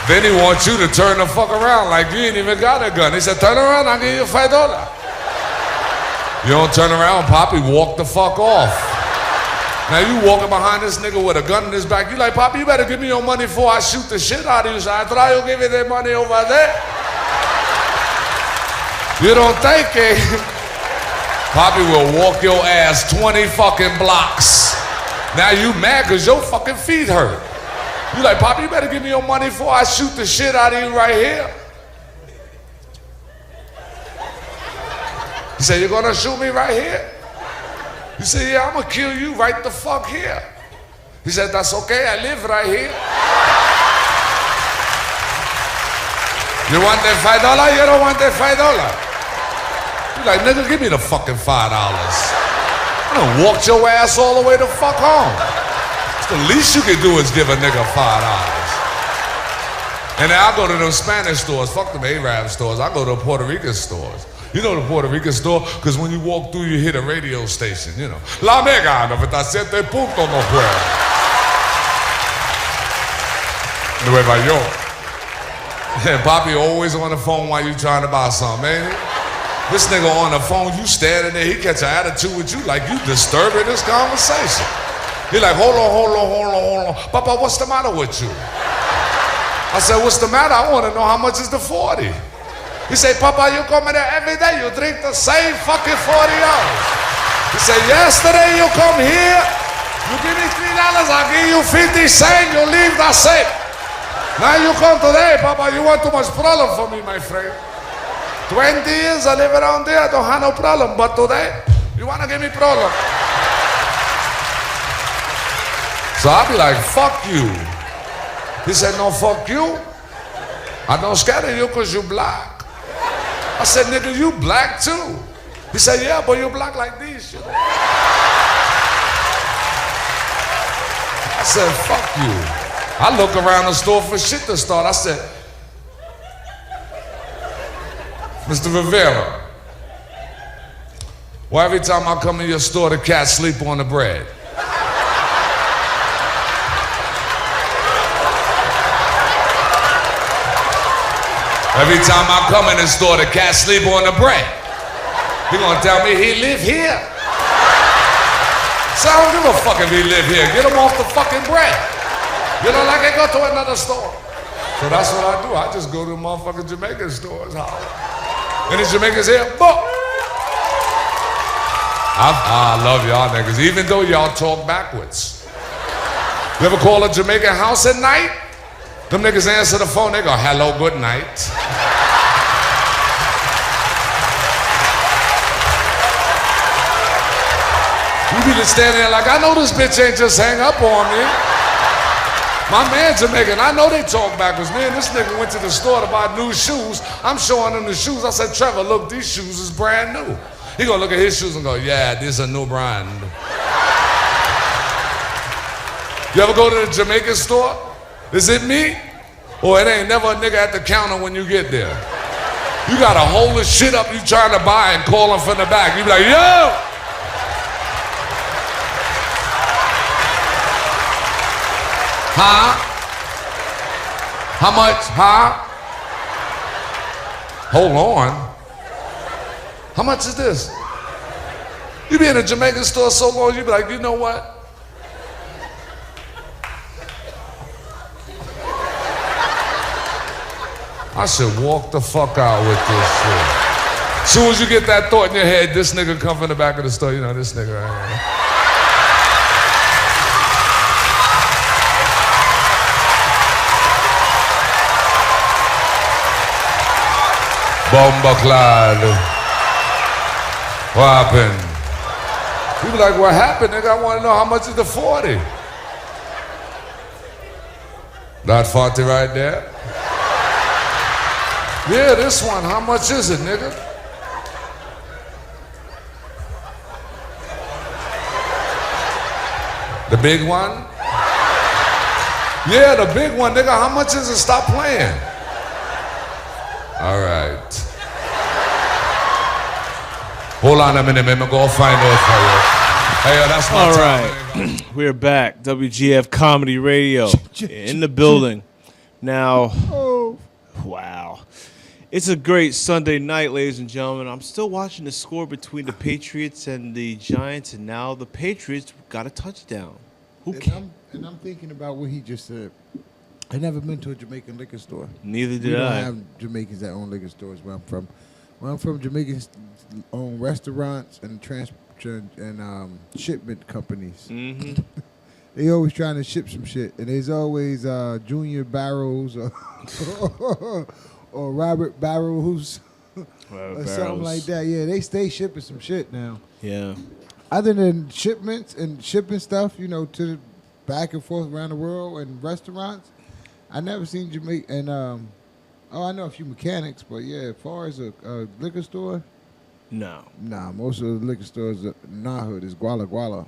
Then he wants you to turn the fuck around like you ain't even got a gun. He said, turn around, I'll give you $5. You don't turn around, Papi, walk the fuck off. Now you walking behind this nigga with a gun in his back. You like, Papi, you better give me your money before I shoot the shit out of you. So I try to give you the money over there. You don't think it. Papi will walk your ass 20 fucking blocks. Now you mad because your fucking feet hurt. You like, Papi, you better give me your money before I shoot the shit out of you right here. He said, you're gonna shoot me right here? You say, yeah, I'm gonna kill you right the fuck here. He said, that's okay, I live right here. You want that $5? You don't want that $5? You like, nigga, give me the fucking $5. I done walked your ass all the way the fuck home. It's the least you can do is give a nigga $5. And then I go to them Spanish stores, fuck them Arab stores, I go to the Puerto Rican stores. You know the Puerto Rican store? Because when you walk through, you hit a radio station, you know. La Mega 97.9. Nueva York. And Papi always on the phone while you trying to buy something, ain't he? This nigga on the phone, you standing there, he catch an attitude with you like you disturbing this conversation. He like, hold on. Papa, what's the matter with you? I said, what's the matter? I want to know how much is the 40. He said, Papa, you come in there every day, you drink the same fucking 40 hours. He said, yesterday you come here, you give me $3, I give you 50 cents, you leave the same. Now you come today, Papa, you want too much problem for me, my friend. 20 years I live around there, I don't have no problem, but today, you want to give me problem. So I'll be like, fuck you. He said, no, fuck you. I don't scare you because you black. I said, nigga, you black too. He said, yeah, but you black like this, you know. I said, fuck you. I look around the store for shit to start. I said, Mr. Rivera, why every time I come in your store, the cats sleep on the bread? Every time I come in the store, the cat sleep on the bread. He gonna tell me he live here. So I don't give a fuck if he live here. Get him off the fucking bread. You know, like I go to another store. So that's what I do. I just go to the motherfucking Jamaican stores. Any Jamaicans here? Boom. I love y'all niggas, even though y'all talk backwards. You ever call a Jamaican house at night? Them niggas answer the phone, they go, hello, good night. You be just standing there like, I know this bitch ain't just hang up on me. My man Jamaican, I know they talk backwards. Me and this nigga went to the store to buy new shoes. I'm showing him the shoes. I said, Trevor, look, these shoes is brand new. He gonna look at his shoes and go, yeah, this is a new brand. You ever go to the Jamaican store? Is it me? Or it ain't never a nigga at the counter when you get there? You gotta hold the shit up you trying to buy and call him from the back. You be like, yo! Huh? How much? Huh? Hold on. How much is this? You be in a Jamaican store so long, you be like, you know what? I should walk the fuck out with this shit. As soon as you get that thought in your head, this nigga come from the back of the store, you know, this nigga right here. Bomba clad. What happened? You be like, what happened, nigga? I want to know how much is the 40? That 40 right there? Yeah, this one. How much is it, nigga? The big one? Yeah, the big one, nigga. How much is it? Stop playing. All right. Hold on a minute, man. I'm going to find out for you. Hey, that's my All time. right. We're back. WGF Comedy Radio in the building. Now, wow. It's a great Sunday night, ladies and gentlemen. I'm still watching the score between the Patriots and the Giants, and now the Patriots got a touchdown. And I'm thinking about what he just said. I never been to a Jamaican liquor store. Neither did we don't I. have Jamaicans that own liquor stores where I'm from. Where I'm from, Jamaicans own restaurants and shipment companies. Mm-hmm. They always trying to ship some shit, and there's always Junior Barrows or Robert Barrows or something like that. Yeah, they stay shipping some shit now. Yeah. Other than shipments and shipping stuff, to the back and forth around the world and restaurants, I never seen Jamaica. And I know a few mechanics, but yeah, as far as a liquor store, no. Nah, most of the liquor stores in our hood is Guala Guala.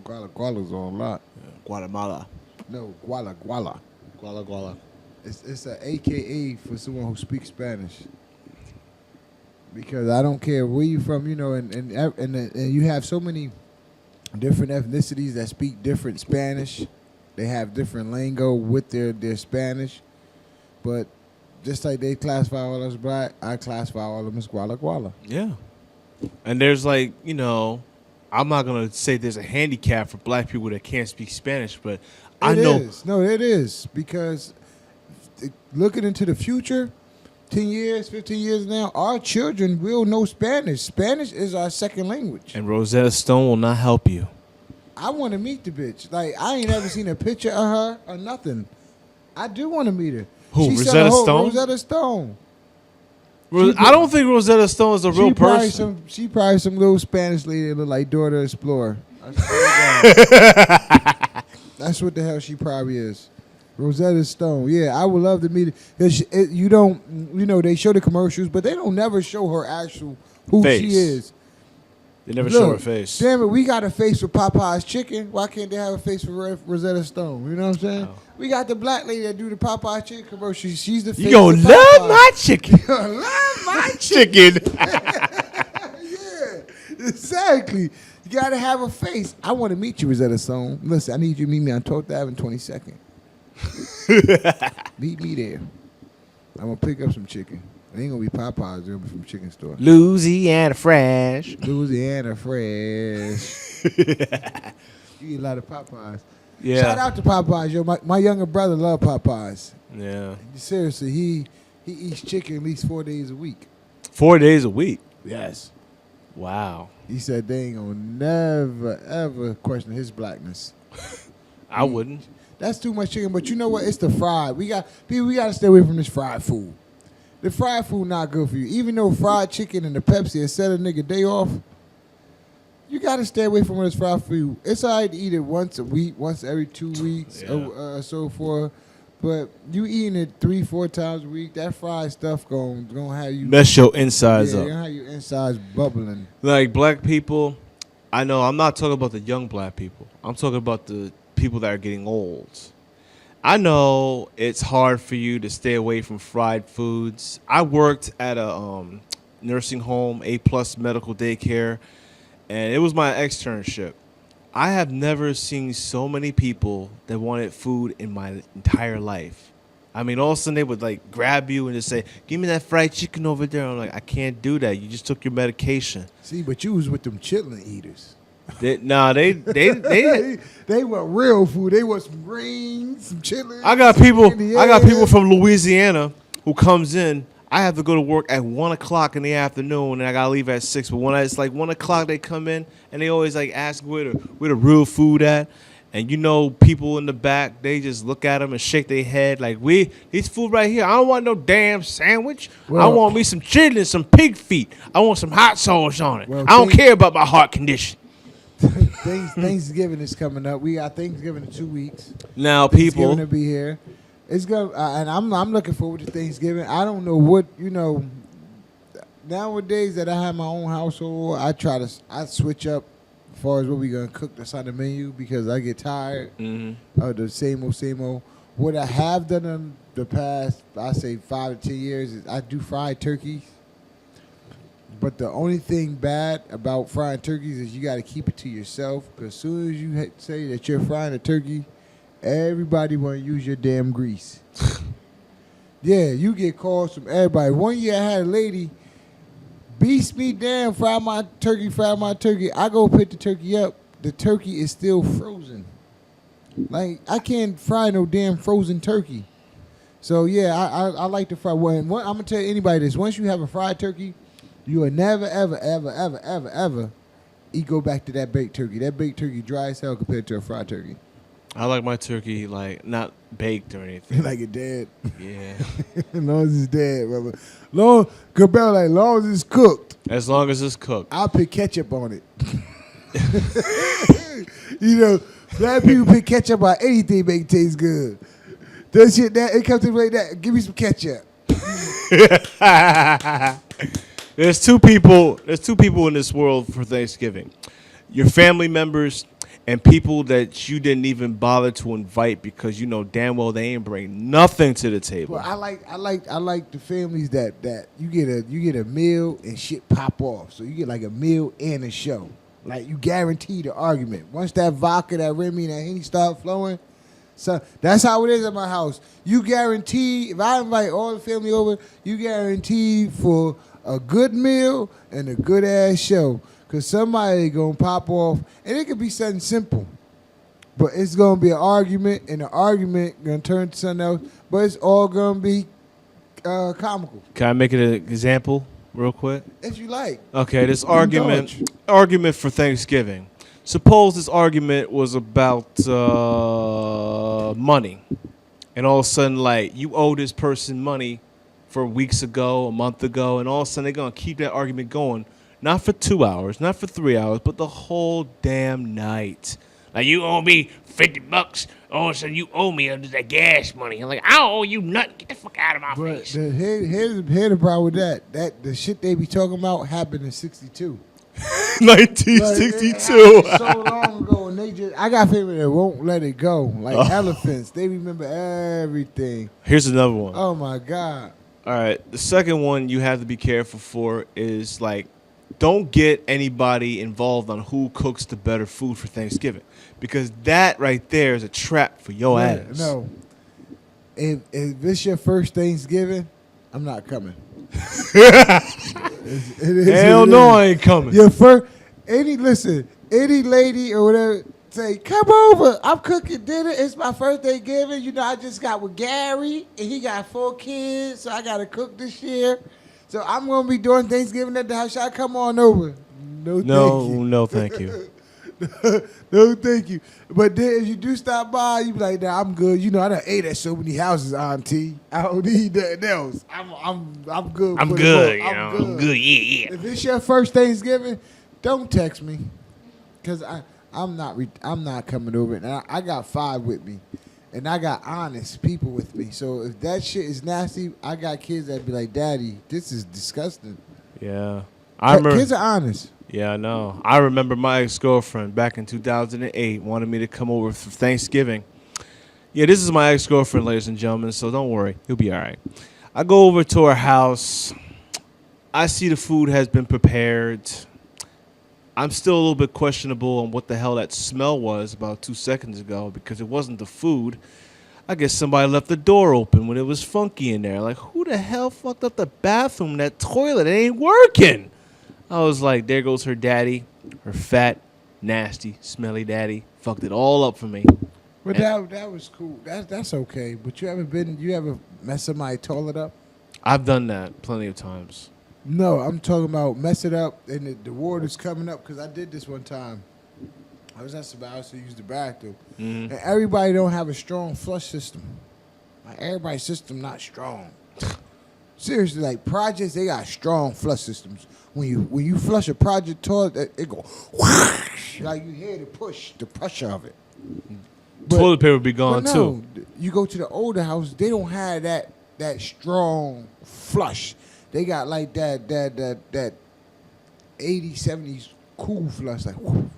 Guala Guala's on a lot. Yeah, Guatemala. No, Guala Guala. Guala Guala. It's an AKA for someone who speaks Spanish. Because I don't care where you from, and you have so many different ethnicities that speak different Spanish. They have different lingo with their Spanish. But just like they classify all us black, I classify all of them as Guala Guala. Yeah. And there's I'm not going to say there's a handicap for black people that can't speak Spanish, but I know. It is. Because looking into the future, 10 years, 15 years now, our children will know Spanish. Spanish is our second language. And Rosetta Stone will not help you. I want to meet the bitch. Like, I ain't ever seen a picture of her or nothing. I do want to meet her. Who, Rosetta Stone? Rosetta Stone. I don't think Rosetta Stone is a real person. She probably some little Spanish lady that look like Dora Explorer. That's what the hell she probably is. Rosetta Stone. Yeah, I would love to meet her. Cause they show the commercials, but they don't never show her actual who face. She is. They never show her face. Damn it, we got a face for Popeye's chicken. Why can't they have a face for Rosetta Stone? You know what I'm saying? Oh. We got the black lady that do the Popeye's chicken commercial. She's the face. You gonna love my chicken. You gonna love my chicken. Yeah, exactly. You gotta have a face. I want to meet you, Rosetta Stone. Listen, I need you to meet me on 12th Avenue 22nd. Meet me there. I'm gonna pick up some chicken. It ain't gonna be Popeyes. It'll be from chicken store. Louisiana Fresh. Louisiana Fresh. You eat a lot of Popeyes. Yeah. Shout out to Popeyes, yo. My younger brother love Popeyes. Yeah. Seriously, he eats chicken at least 4 days a week. 4 days a week? Yes. Wow. He said they ain't gonna never, ever question his blackness. I wouldn't. That's too much chicken, but you know what? It's the fried. We gotta stay away from this fried food. The fried food not good for you. Even though fried chicken and the Pepsi has set a nigga day off, you gotta stay away from this fried food. It's alright to eat it once a week, once every 2 weeks, or so forth. But you eating it 3-4 times a week, that fried stuff gonna have you mess your insides up. Gonna have your insides bubbling. Like black people, I know I'm not talking about the young black people. I'm talking about the people that are getting old. I know it's hard for you to stay away from fried foods. I worked at a nursing home, A+ medical daycare, and it was my externship. I have never seen so many people that wanted food in my entire life. I mean, all of a sudden they would like grab you and just say, "Give me that fried chicken over there." I'm like, I can't do that. You just took your medication. See, but you was with them chitlin eaters. They want real food. They want some greens, some chitlins. I got people from Louisiana who comes in. I have to go to work at 1 o'clock in the afternoon, and I gotta leave at 6. But when it's like 1 o'clock, they come in and they always like ask where the real food at. And people in the back, they just look at them and shake their head like, "This food right here. I don't want no damn sandwich. I want me some chitlins, some pig feet. I want some hot sauce on it. I don't care about my heart condition." Thanksgiving is coming up. We got Thanksgiving in 2 weeks. Now, people Thanksgiving to be here. It's gonna, and I'm looking forward to Thanksgiving. I don't know what Nowadays that I have my own household, I switch up as far as what we gonna cook that's on the menu because I get tired of the same old. What I have done in the past, I say 5 to 10 years, is I do fried turkeys. But the only thing bad about frying turkeys is you got to keep it to yourself. Because as soon as you say that you're frying a turkey, everybody want to use your damn grease. Yeah, you get calls from everybody. One year I had a lady beast me down, fry my turkey. I go pick the turkey up. The turkey is still frozen. Like, I can't fry no damn frozen turkey. So, yeah, I like to fry. I'm going to tell anybody this. Once you have a fried turkey, you will never, ever go back to that baked turkey. That baked turkey dry as hell compared to a fried turkey. I like my turkey, like, not baked or anything. Like it dead. Yeah. As long as it's dead, brother. As long as it's cooked. As long as it's cooked. I'll put ketchup on it. You know, black people put ketchup on anything make it taste good. That shit, it comes to like that. Give me some ketchup. There's two people in this world for Thanksgiving. Your family members and people that you didn't even bother to invite because you know damn well they ain't bring nothing to the table. Well, I like the families that you get a meal and shit pop off. So you get like a meal and a show. Like you guarantee the argument. Once that vodka, that Remy, that Henny start flowing, so that's how it is at my house. You guarantee, if I invite all the family over, you guarantee for a good meal and a good ass show. Because somebody going to pop off, and it could be something simple. But it's going to be an argument, and the argument going to turn to something else. But it's all going to be comical. Can I make it an example real quick? If you like. Okay, this argument for Thanksgiving. Suppose this argument was about money. And all of a sudden, like, you owe this person money for weeks ago, a month ago, and all of a sudden they're going to keep that argument going. Not for 2 hours, not for 3 hours, but the whole damn night. Like, you owe me $50. All of a sudden, you owe me that gas money. I'm like, I don't owe you nothing. Get the fuck out of my face. Here's the problem with that. The shit they be talking about happened in 62. 1962. Like, so long ago, and I got family that won't let it go. Like elephants. They remember everything. Here's another one. Oh, my God. All right. The second one you have to be careful for is, like, don't get anybody involved on who cooks the better food for Thanksgiving. Because that right there is a trap for your ass. No. If it's your first Thanksgiving, I'm not coming. Hell no, I ain't coming. Your first, any lady or whatever, say, come over. I'm cooking dinner. It's my first Thanksgiving. You know, I just got with Gary, and he got 4 kids, so I got to cook this year. So I'm going to be doing Thanksgiving at the house. Shall I come on over? No, thank you. No, thank you. But then if you do stop by, you be like, nah, I'm good. You know, I done ate at so many houses, Auntie. I don't need nothing else. I'm good. I'm good, I'm good, yeah. If it's your first Thanksgiving, don't text me. Because I'm not coming over. And I got 5 with me. And I got honest people with me. So if that shit is nasty, I got kids that be like, Daddy, this is disgusting. Yeah. Kids are honest. Yeah, I know. I remember my ex-girlfriend back in 2008 wanted me to come over for Thanksgiving. Yeah, this is my ex-girlfriend, ladies and gentlemen, so don't worry. You'll be all right. I go over to her house. I see the food has been prepared. I'm still a little bit questionable on what the hell that smell was about 2 seconds ago because it wasn't the food. I guess somebody left the door open when it was funky in there. Like, who the hell fucked up the bathroom? That toilet, it ain't working. I was like, there goes her daddy, her fat, nasty, smelly daddy. Fucked it all up for me. But that was cool. That's okay. But you ever messed somebody's toilet up? I've done that plenty of times. No, I'm talking about mess it up and the water's coming up because I did this one time. I was at somebody's house to use the bathroom. Mm-hmm. And everybody don't have a strong flush system. Like everybody's system not strong. Seriously, like projects, they got strong flush systems. When you flush a project toilet, it go whoosh, like you hear the pressure of it. Toilet paper be gone no, too. You go to the older house, they don't have that strong flush. They got like that 80s, 70s cool flush, like whoo.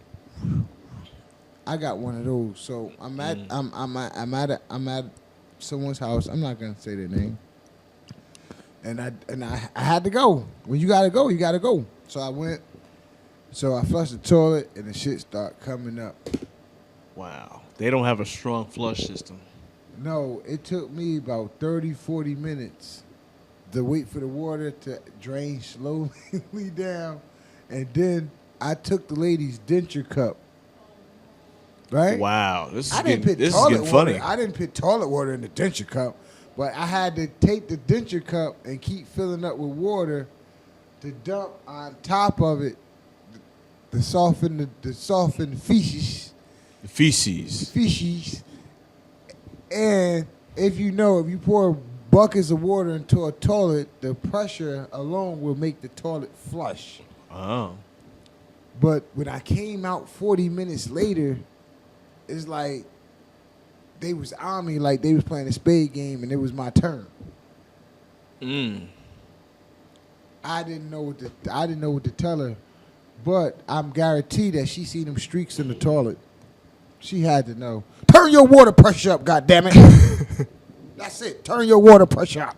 I got one of those. So I'm at someone's house. I'm not gonna say their name. And I had to go. When you gotta go, you gotta go. So I went. So I flushed the toilet, and the shit started coming up. Wow. They don't have a strong flush system. No, it took me about 30, 40 minutes to wait for the water to drain slowly down. And then I took the lady's denture cup. Right? Wow. This is getting funny. I didn't put toilet water in the denture cup, but I had to take the denture cup and keep filling up with water to dump on top of it the softened feces. The feces. And if you pour buckets of water into a toilet, the pressure alone will make the toilet flush. Oh. But when I came out 40 minutes later, it's like they was on me like they was playing a spade game and it was my turn. I didn't know what to tell her, but I'm guaranteed that she seen them streaks in the toilet. She had to know. Turn your water pressure up, goddammit. That's it. Turn your water pressure up.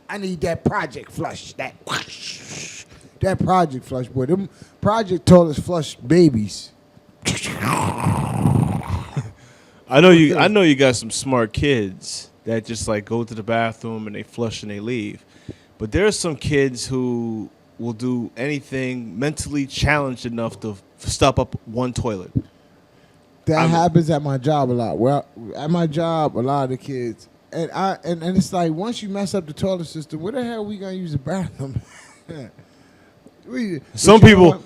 I need that project flush. That project flush, boy. Them project toilets flush babies. I know you got some smart kids that just like go to the bathroom and they flush and they leave. But there are some kids who will do anything mentally challenged enough to stop up one toilet. That happens at my job a lot. Well, at my job, a lot of the kids, and it's like once you mess up the toilet system, where the hell are we gonna use the bathroom? Some people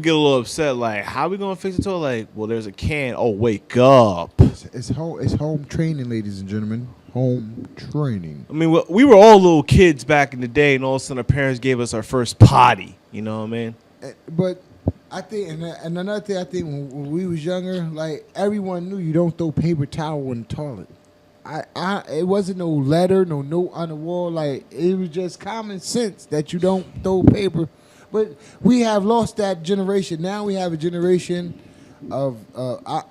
get a little upset. Like, how are we gonna fix the toilet? Like, well, there's a can. Oh, wake up! It's home training, ladies and gentlemen. Home training. I mean, we were all little kids back in the day, and all of a sudden our parents gave us our first potty. You know what I mean? But I think, and another thing, I think when we was younger, like everyone knew you don't throw paper towel in the toilet. It wasn't no letter, no note on the wall. Like it was just common sense that you don't throw paper. But we have lost that generation. Now we have a generation of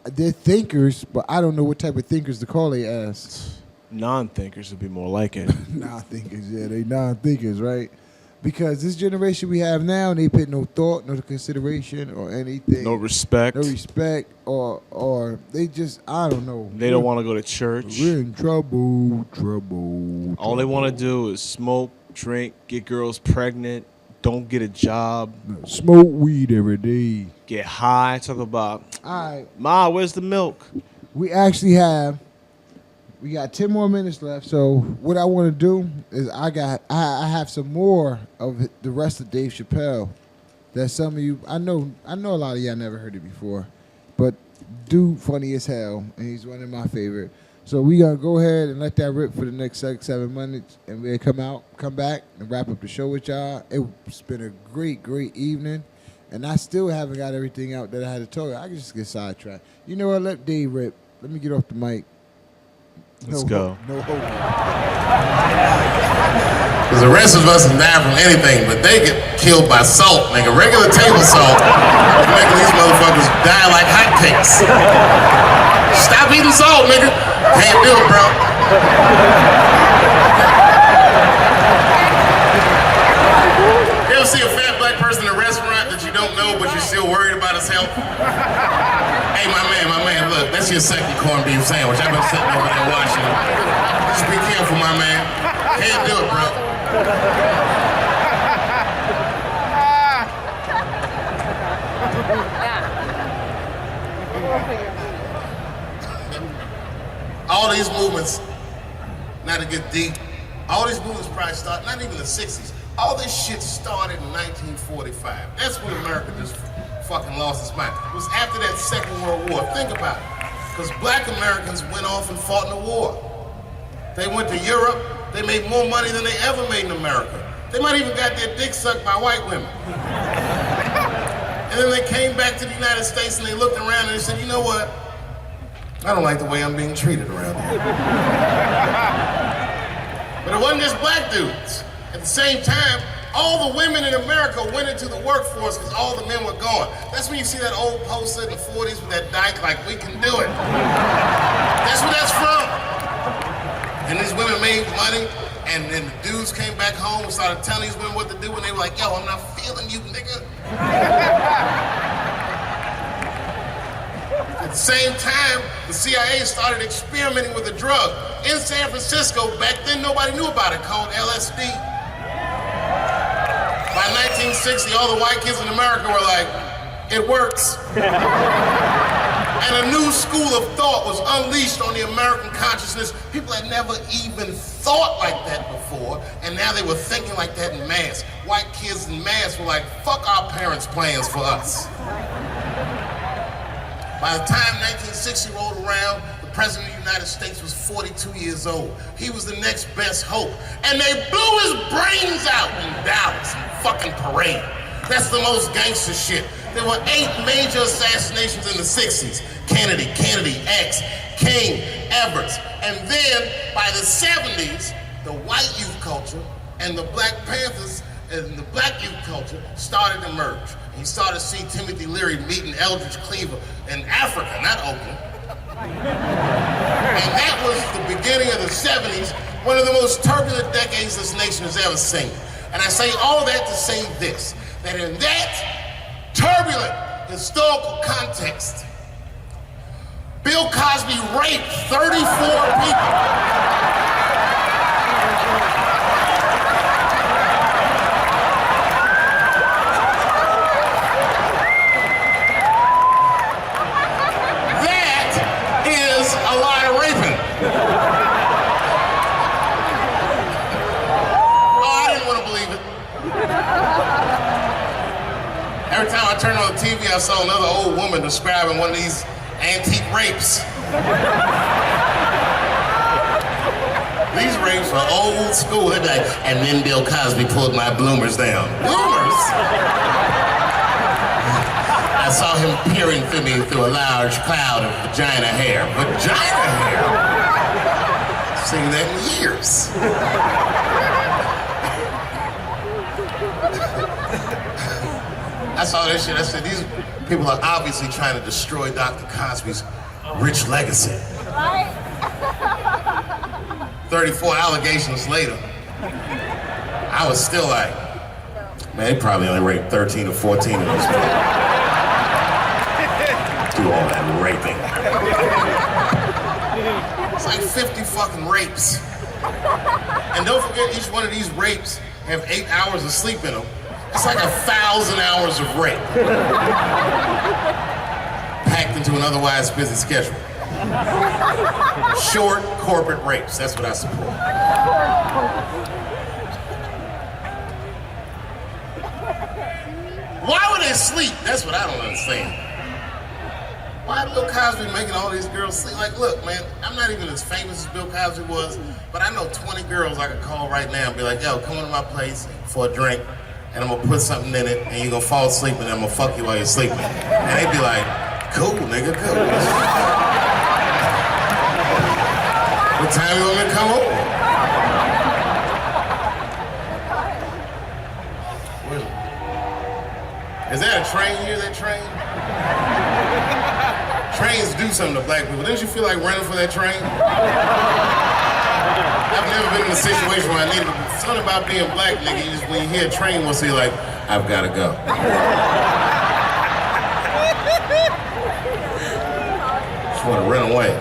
they're thinkers, but I don't know what type of thinkers to call they as. Non-thinkers would be more like it. Non-thinkers, yeah, they non-thinkers, right? Because this generation we have now, they put no thought, no consideration, or anything. No respect. No respect, or they just, I don't know. They don't want to go to church. We're in trouble. All they want to do is smoke, drink, get girls pregnant, don't get a job. Smoke weed every day. Get high, talk about, all right, Ma, where's the milk? We got 10 more minutes left, so what I want to do is I have some more of the rest of Dave Chappelle that some of you, I know a lot of y'all never heard it before, but dude funny as hell, and he's one of my favorite. So we gonna go ahead and let that rip for the next 6-7 minutes, and we'll come back and wrap up the show with y'all. It's been a great evening, and I still haven't got everything out that I had to tell you. I can just get sidetracked. You know what? Let Dave rip. Let me get off the mic. Let's go. No hope. Because the rest of us can die from anything, but they get killed by salt, nigga. Regular table salt. Making these motherfuckers die like hotcakes. Stop eating salt, nigga. Can't do it, bro. You ever see a fat black person in a restaurant that you don't know, but you're still worried about his health? Hey, my man, look, that's your second corned beef sandwich. I've been sitting over there watching it. Just be careful, my man. Can't do it, bro. All these movements, not to get deep, all these movements probably start, not even the 60s. All this shit started in 1945. That's when America just fucking lost its mind. It was after that Second World War. Think about it. Because black Americans went off and fought in the war. They went to Europe. They made more money than they ever made in America. They might even got their dick sucked by white women. And then they came back to the United States and they looked around and they said, you know what? I don't like the way I'm being treated around here. But it wasn't just black dudes. At the same time, all the women in America went into the workforce because all the men were gone. That's when you see that old poster in the 40s with that dyke like, we can do it. That's where that's from. And these women made money, and then the dudes came back home and started telling these women what to do, and they were like, yo, I'm not feeling you, nigga. At the same time, the CIA started experimenting with a drug in San Francisco. Back then, nobody knew about it, called LSD. By 1960, all the white kids in America were like, it works. And a new school of thought was unleashed on the American consciousness. People had never even thought like that before, and now they were thinking like that in mass. White kids in mass were like, fuck our parents' plans for us. By the time 1960 rolled around, the President of the United States was 42 years old. He was the next best hope. And they blew his brains out in Dallas, in fucking parade. That's the most gangster shit. There were 8 major assassinations in the 60s. Kennedy, X, King, Edwards. And then by the 70s, the white youth culture and the Black Panthers and the black youth culture started to merge. And you started to see Timothy Leary meeting Eldridge Cleaver in Africa, not Oakland. And that was the beginning of the 70s, one of the most turbulent decades this nation has ever seen. And I say all that to say this, that in that turbulent historical context, Bill Cosby raped 34 people. That is a lot of raping. Oh, I didn't want to believe it. Every time I turned on the TV, I saw another old woman describing one of these antique rapes. These rapes are old school. They'd be like, and then Bill Cosby pulled my bloomers down. Bloomers? I saw him peering through me through a large cloud of vagina hair. Vagina hair? I've seen that in years. I saw that shit. I said, these people are obviously trying to destroy Dr. Cosby's rich legacy. 34 allegations later, I was still like, man, they probably only raped 13 or 14 of those people. Do all that raping. It's like 50 fucking rapes. And don't forget, each one of these rapes have 8 hours of sleep in them. It's like 1,000 hours of rape. Packed into an otherwise busy schedule. Short corporate rapes, that's what I support. Why would they sleep? That's what I don't understand. Why Bill Cosby making all these girls sleep? Like, look, man, I'm not even as famous as Bill Cosby was, but I know 20 girls I could call right now and be like, yo, come to my place for a drink, and I'm gonna put something in it, and you're gonna fall asleep, and I'm gonna fuck you while you're sleeping. And they'd be like, cool, nigga, cool. What time you want me to come over? Is that a train here, that train? Trains do something to black people. Didn't you feel like running for that train? I've never been in a situation where I needed to. Something about being black, nigga, you just, when you hear a train whistle, you're like, I've got to go. Just want to run away.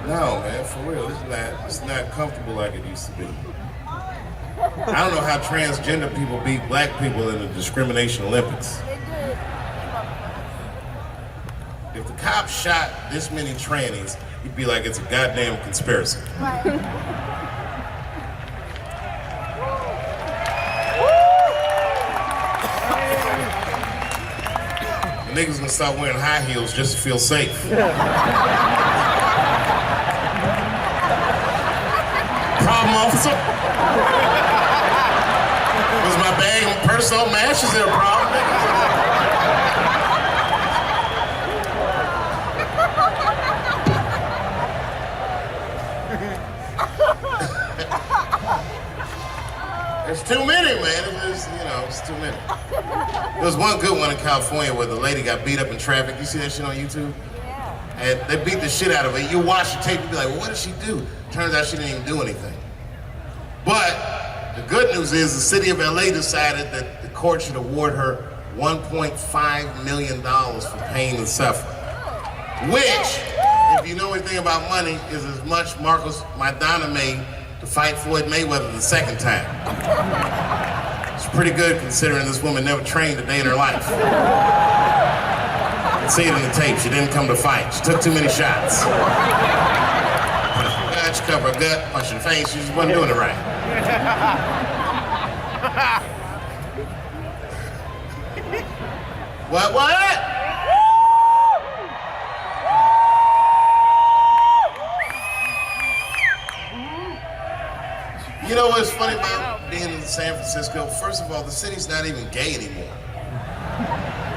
No, man, for real, it's not comfortable like it used to be. I don't know how transgender people beat black people in the discrimination Olympics. If the cops shot this many trannies, you'd be like, it's a goddamn conspiracy. The niggas gonna start wearing high heels just to feel safe. Problem, officer? Was my bag and purse on mash? Is there a problem? There's too many, man. It's too many. There was one good one in California where the lady got beat up in traffic. You see that shit on YouTube? Yeah. And they beat the shit out of her. You watch the tape and be like, well, what did she do? Turns out she didn't even do anything. But the good news is the city of LA decided that the court should award her $1.5 million for pain and suffering. Which, if you know anything about money, is as much Marcos Maidana made to fight Floyd Mayweather the second time. It's pretty good considering this woman never trained a day in her life. You can see it in the tape. She didn't come to fight. She took too many shots. She covered her gut, punched her face. She just wasn't doing it right. What? You know what's funny about being in San Francisco? First of all, the city's not even gay anymore.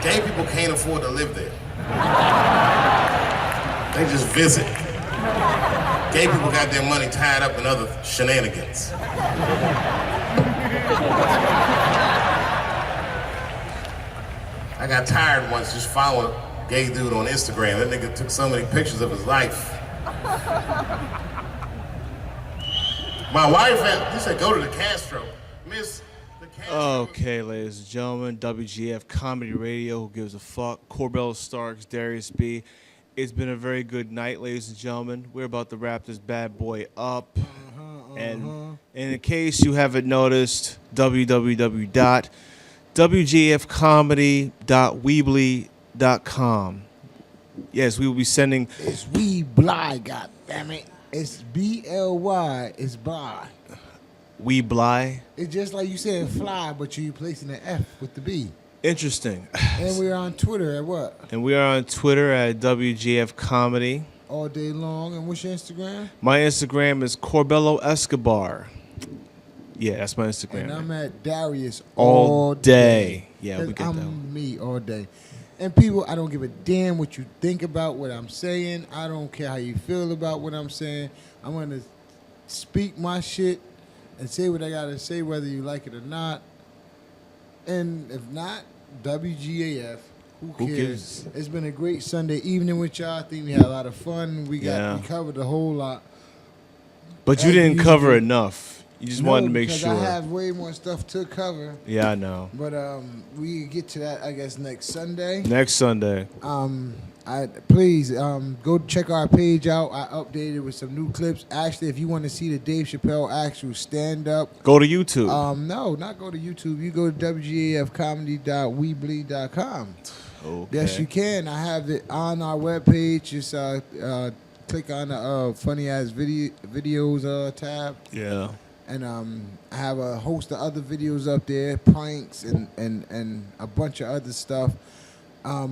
Gay people can't afford to live there. They just visit. Gay people got their money tied up in other shenanigans. I got tired once just following a gay dude on Instagram. That nigga took so many pictures of his life. My wife he said, go to the Castro. Miss the Castro. Okay, ladies and gentlemen, WGF Comedy Radio, who gives a fuck? Corbell Starks, Darius B. It's been a very good night, ladies and gentlemen. We're about to wrap this bad boy up. And in case you haven't noticed, www.wgfcomedy.weebly.com. Yes, we will be sending... It's Weebly, goddammit. It's B-L-Y. It's Bly. Weebly? It's just like you said fly, but you placing the F with the B. Interesting. And we're on Twitter at what? And we are on Twitter at WGF Comedy. All day long. And what's your Instagram? My Instagram is Corbello Escobar. Yeah, that's my Instagram. And I'm at Darius all day. Yeah, we get that. I'm me all day. And people, I don't give a damn what you think about what I'm saying. I don't care how you feel about what I'm saying. I'm going to speak my shit and say what I got to say, whether you like it or not. And if not, WGAF. Who cares? It's been a great Sunday evening with y'all. I think we had a lot of fun. We covered a whole lot. But you didn't cover enough. You just wanted to make sure. I have way more stuff to cover. Yeah, I know. But we get to that, I guess, next Sunday. Next Sunday. Please go check our page out. I updated with some new clips. Actually, if you want to see the Dave Chappelle actual stand-up, go to YouTube. No, not go to YouTube. You go to wgafcomedy.weebly.com. Okay. Yes, you can. I have it on our webpage. Just click on the funny-ass videos tab. Yeah. And I have a host of other videos up there, pranks and a bunch of other stuff. I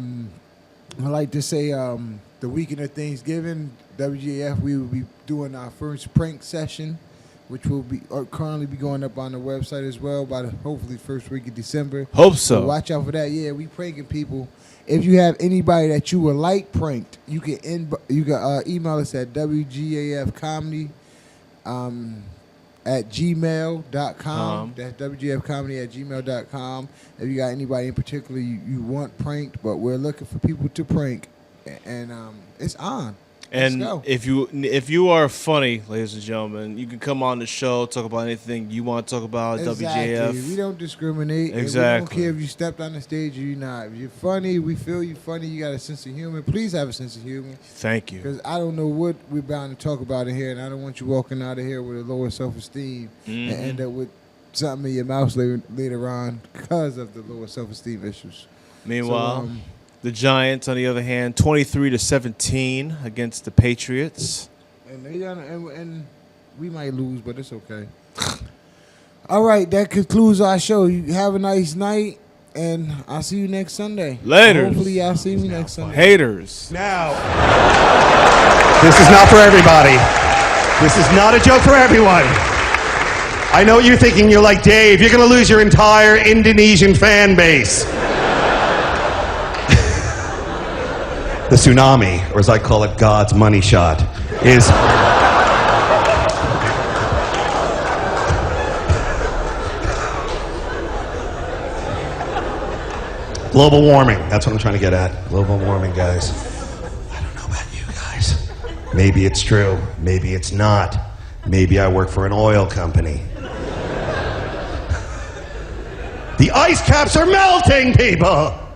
like to say the weekend of Thanksgiving, WGF, we will be doing our first prank session, which will be currently be going up on the website as well by hopefully first week of December. Hope so. Watch out for that. Yeah, we pranking people. If you have anybody that you would like pranked, you can email us at WGAFcomedy at gmail.com. That's WGFcomedy@gmail.com. If you got anybody in particular you want pranked, but we're looking for people to prank, and it's on. And if you are funny, ladies and gentlemen, you can come on the show, talk about anything you want to talk about. Exactly. WJF. We don't discriminate. Exactly. And we don't care if you stepped on the stage or you're not. If you're funny, we feel you funny. You got a sense of humor. Please have a sense of humor. Thank you. Because I don't know what we're bound to talk about in here, and I don't want you walking out of here with a lower self-esteem and end up with something in your mouth later on because of the lower self-esteem issues. Meanwhile, the Giants, on the other hand, 23-17 against the Patriots. And we might lose, but it's okay. All right, that concludes our show. You have a nice night, and I'll see you next Sunday. Later. Hopefully, y'all see me next Sunday. Haters. Now, this is not for everybody. This is not a joke for everyone. I know what you're thinking. You're like, Dave, you're going to lose your entire Indonesian fan base. The tsunami, or as I call it, God's money shot, is global warming. That's what I'm trying to get at. Global warming, guys. I don't know about you. Maybe it's true. Maybe it's not. Maybe I work for an oil company. The ice caps are melting, people!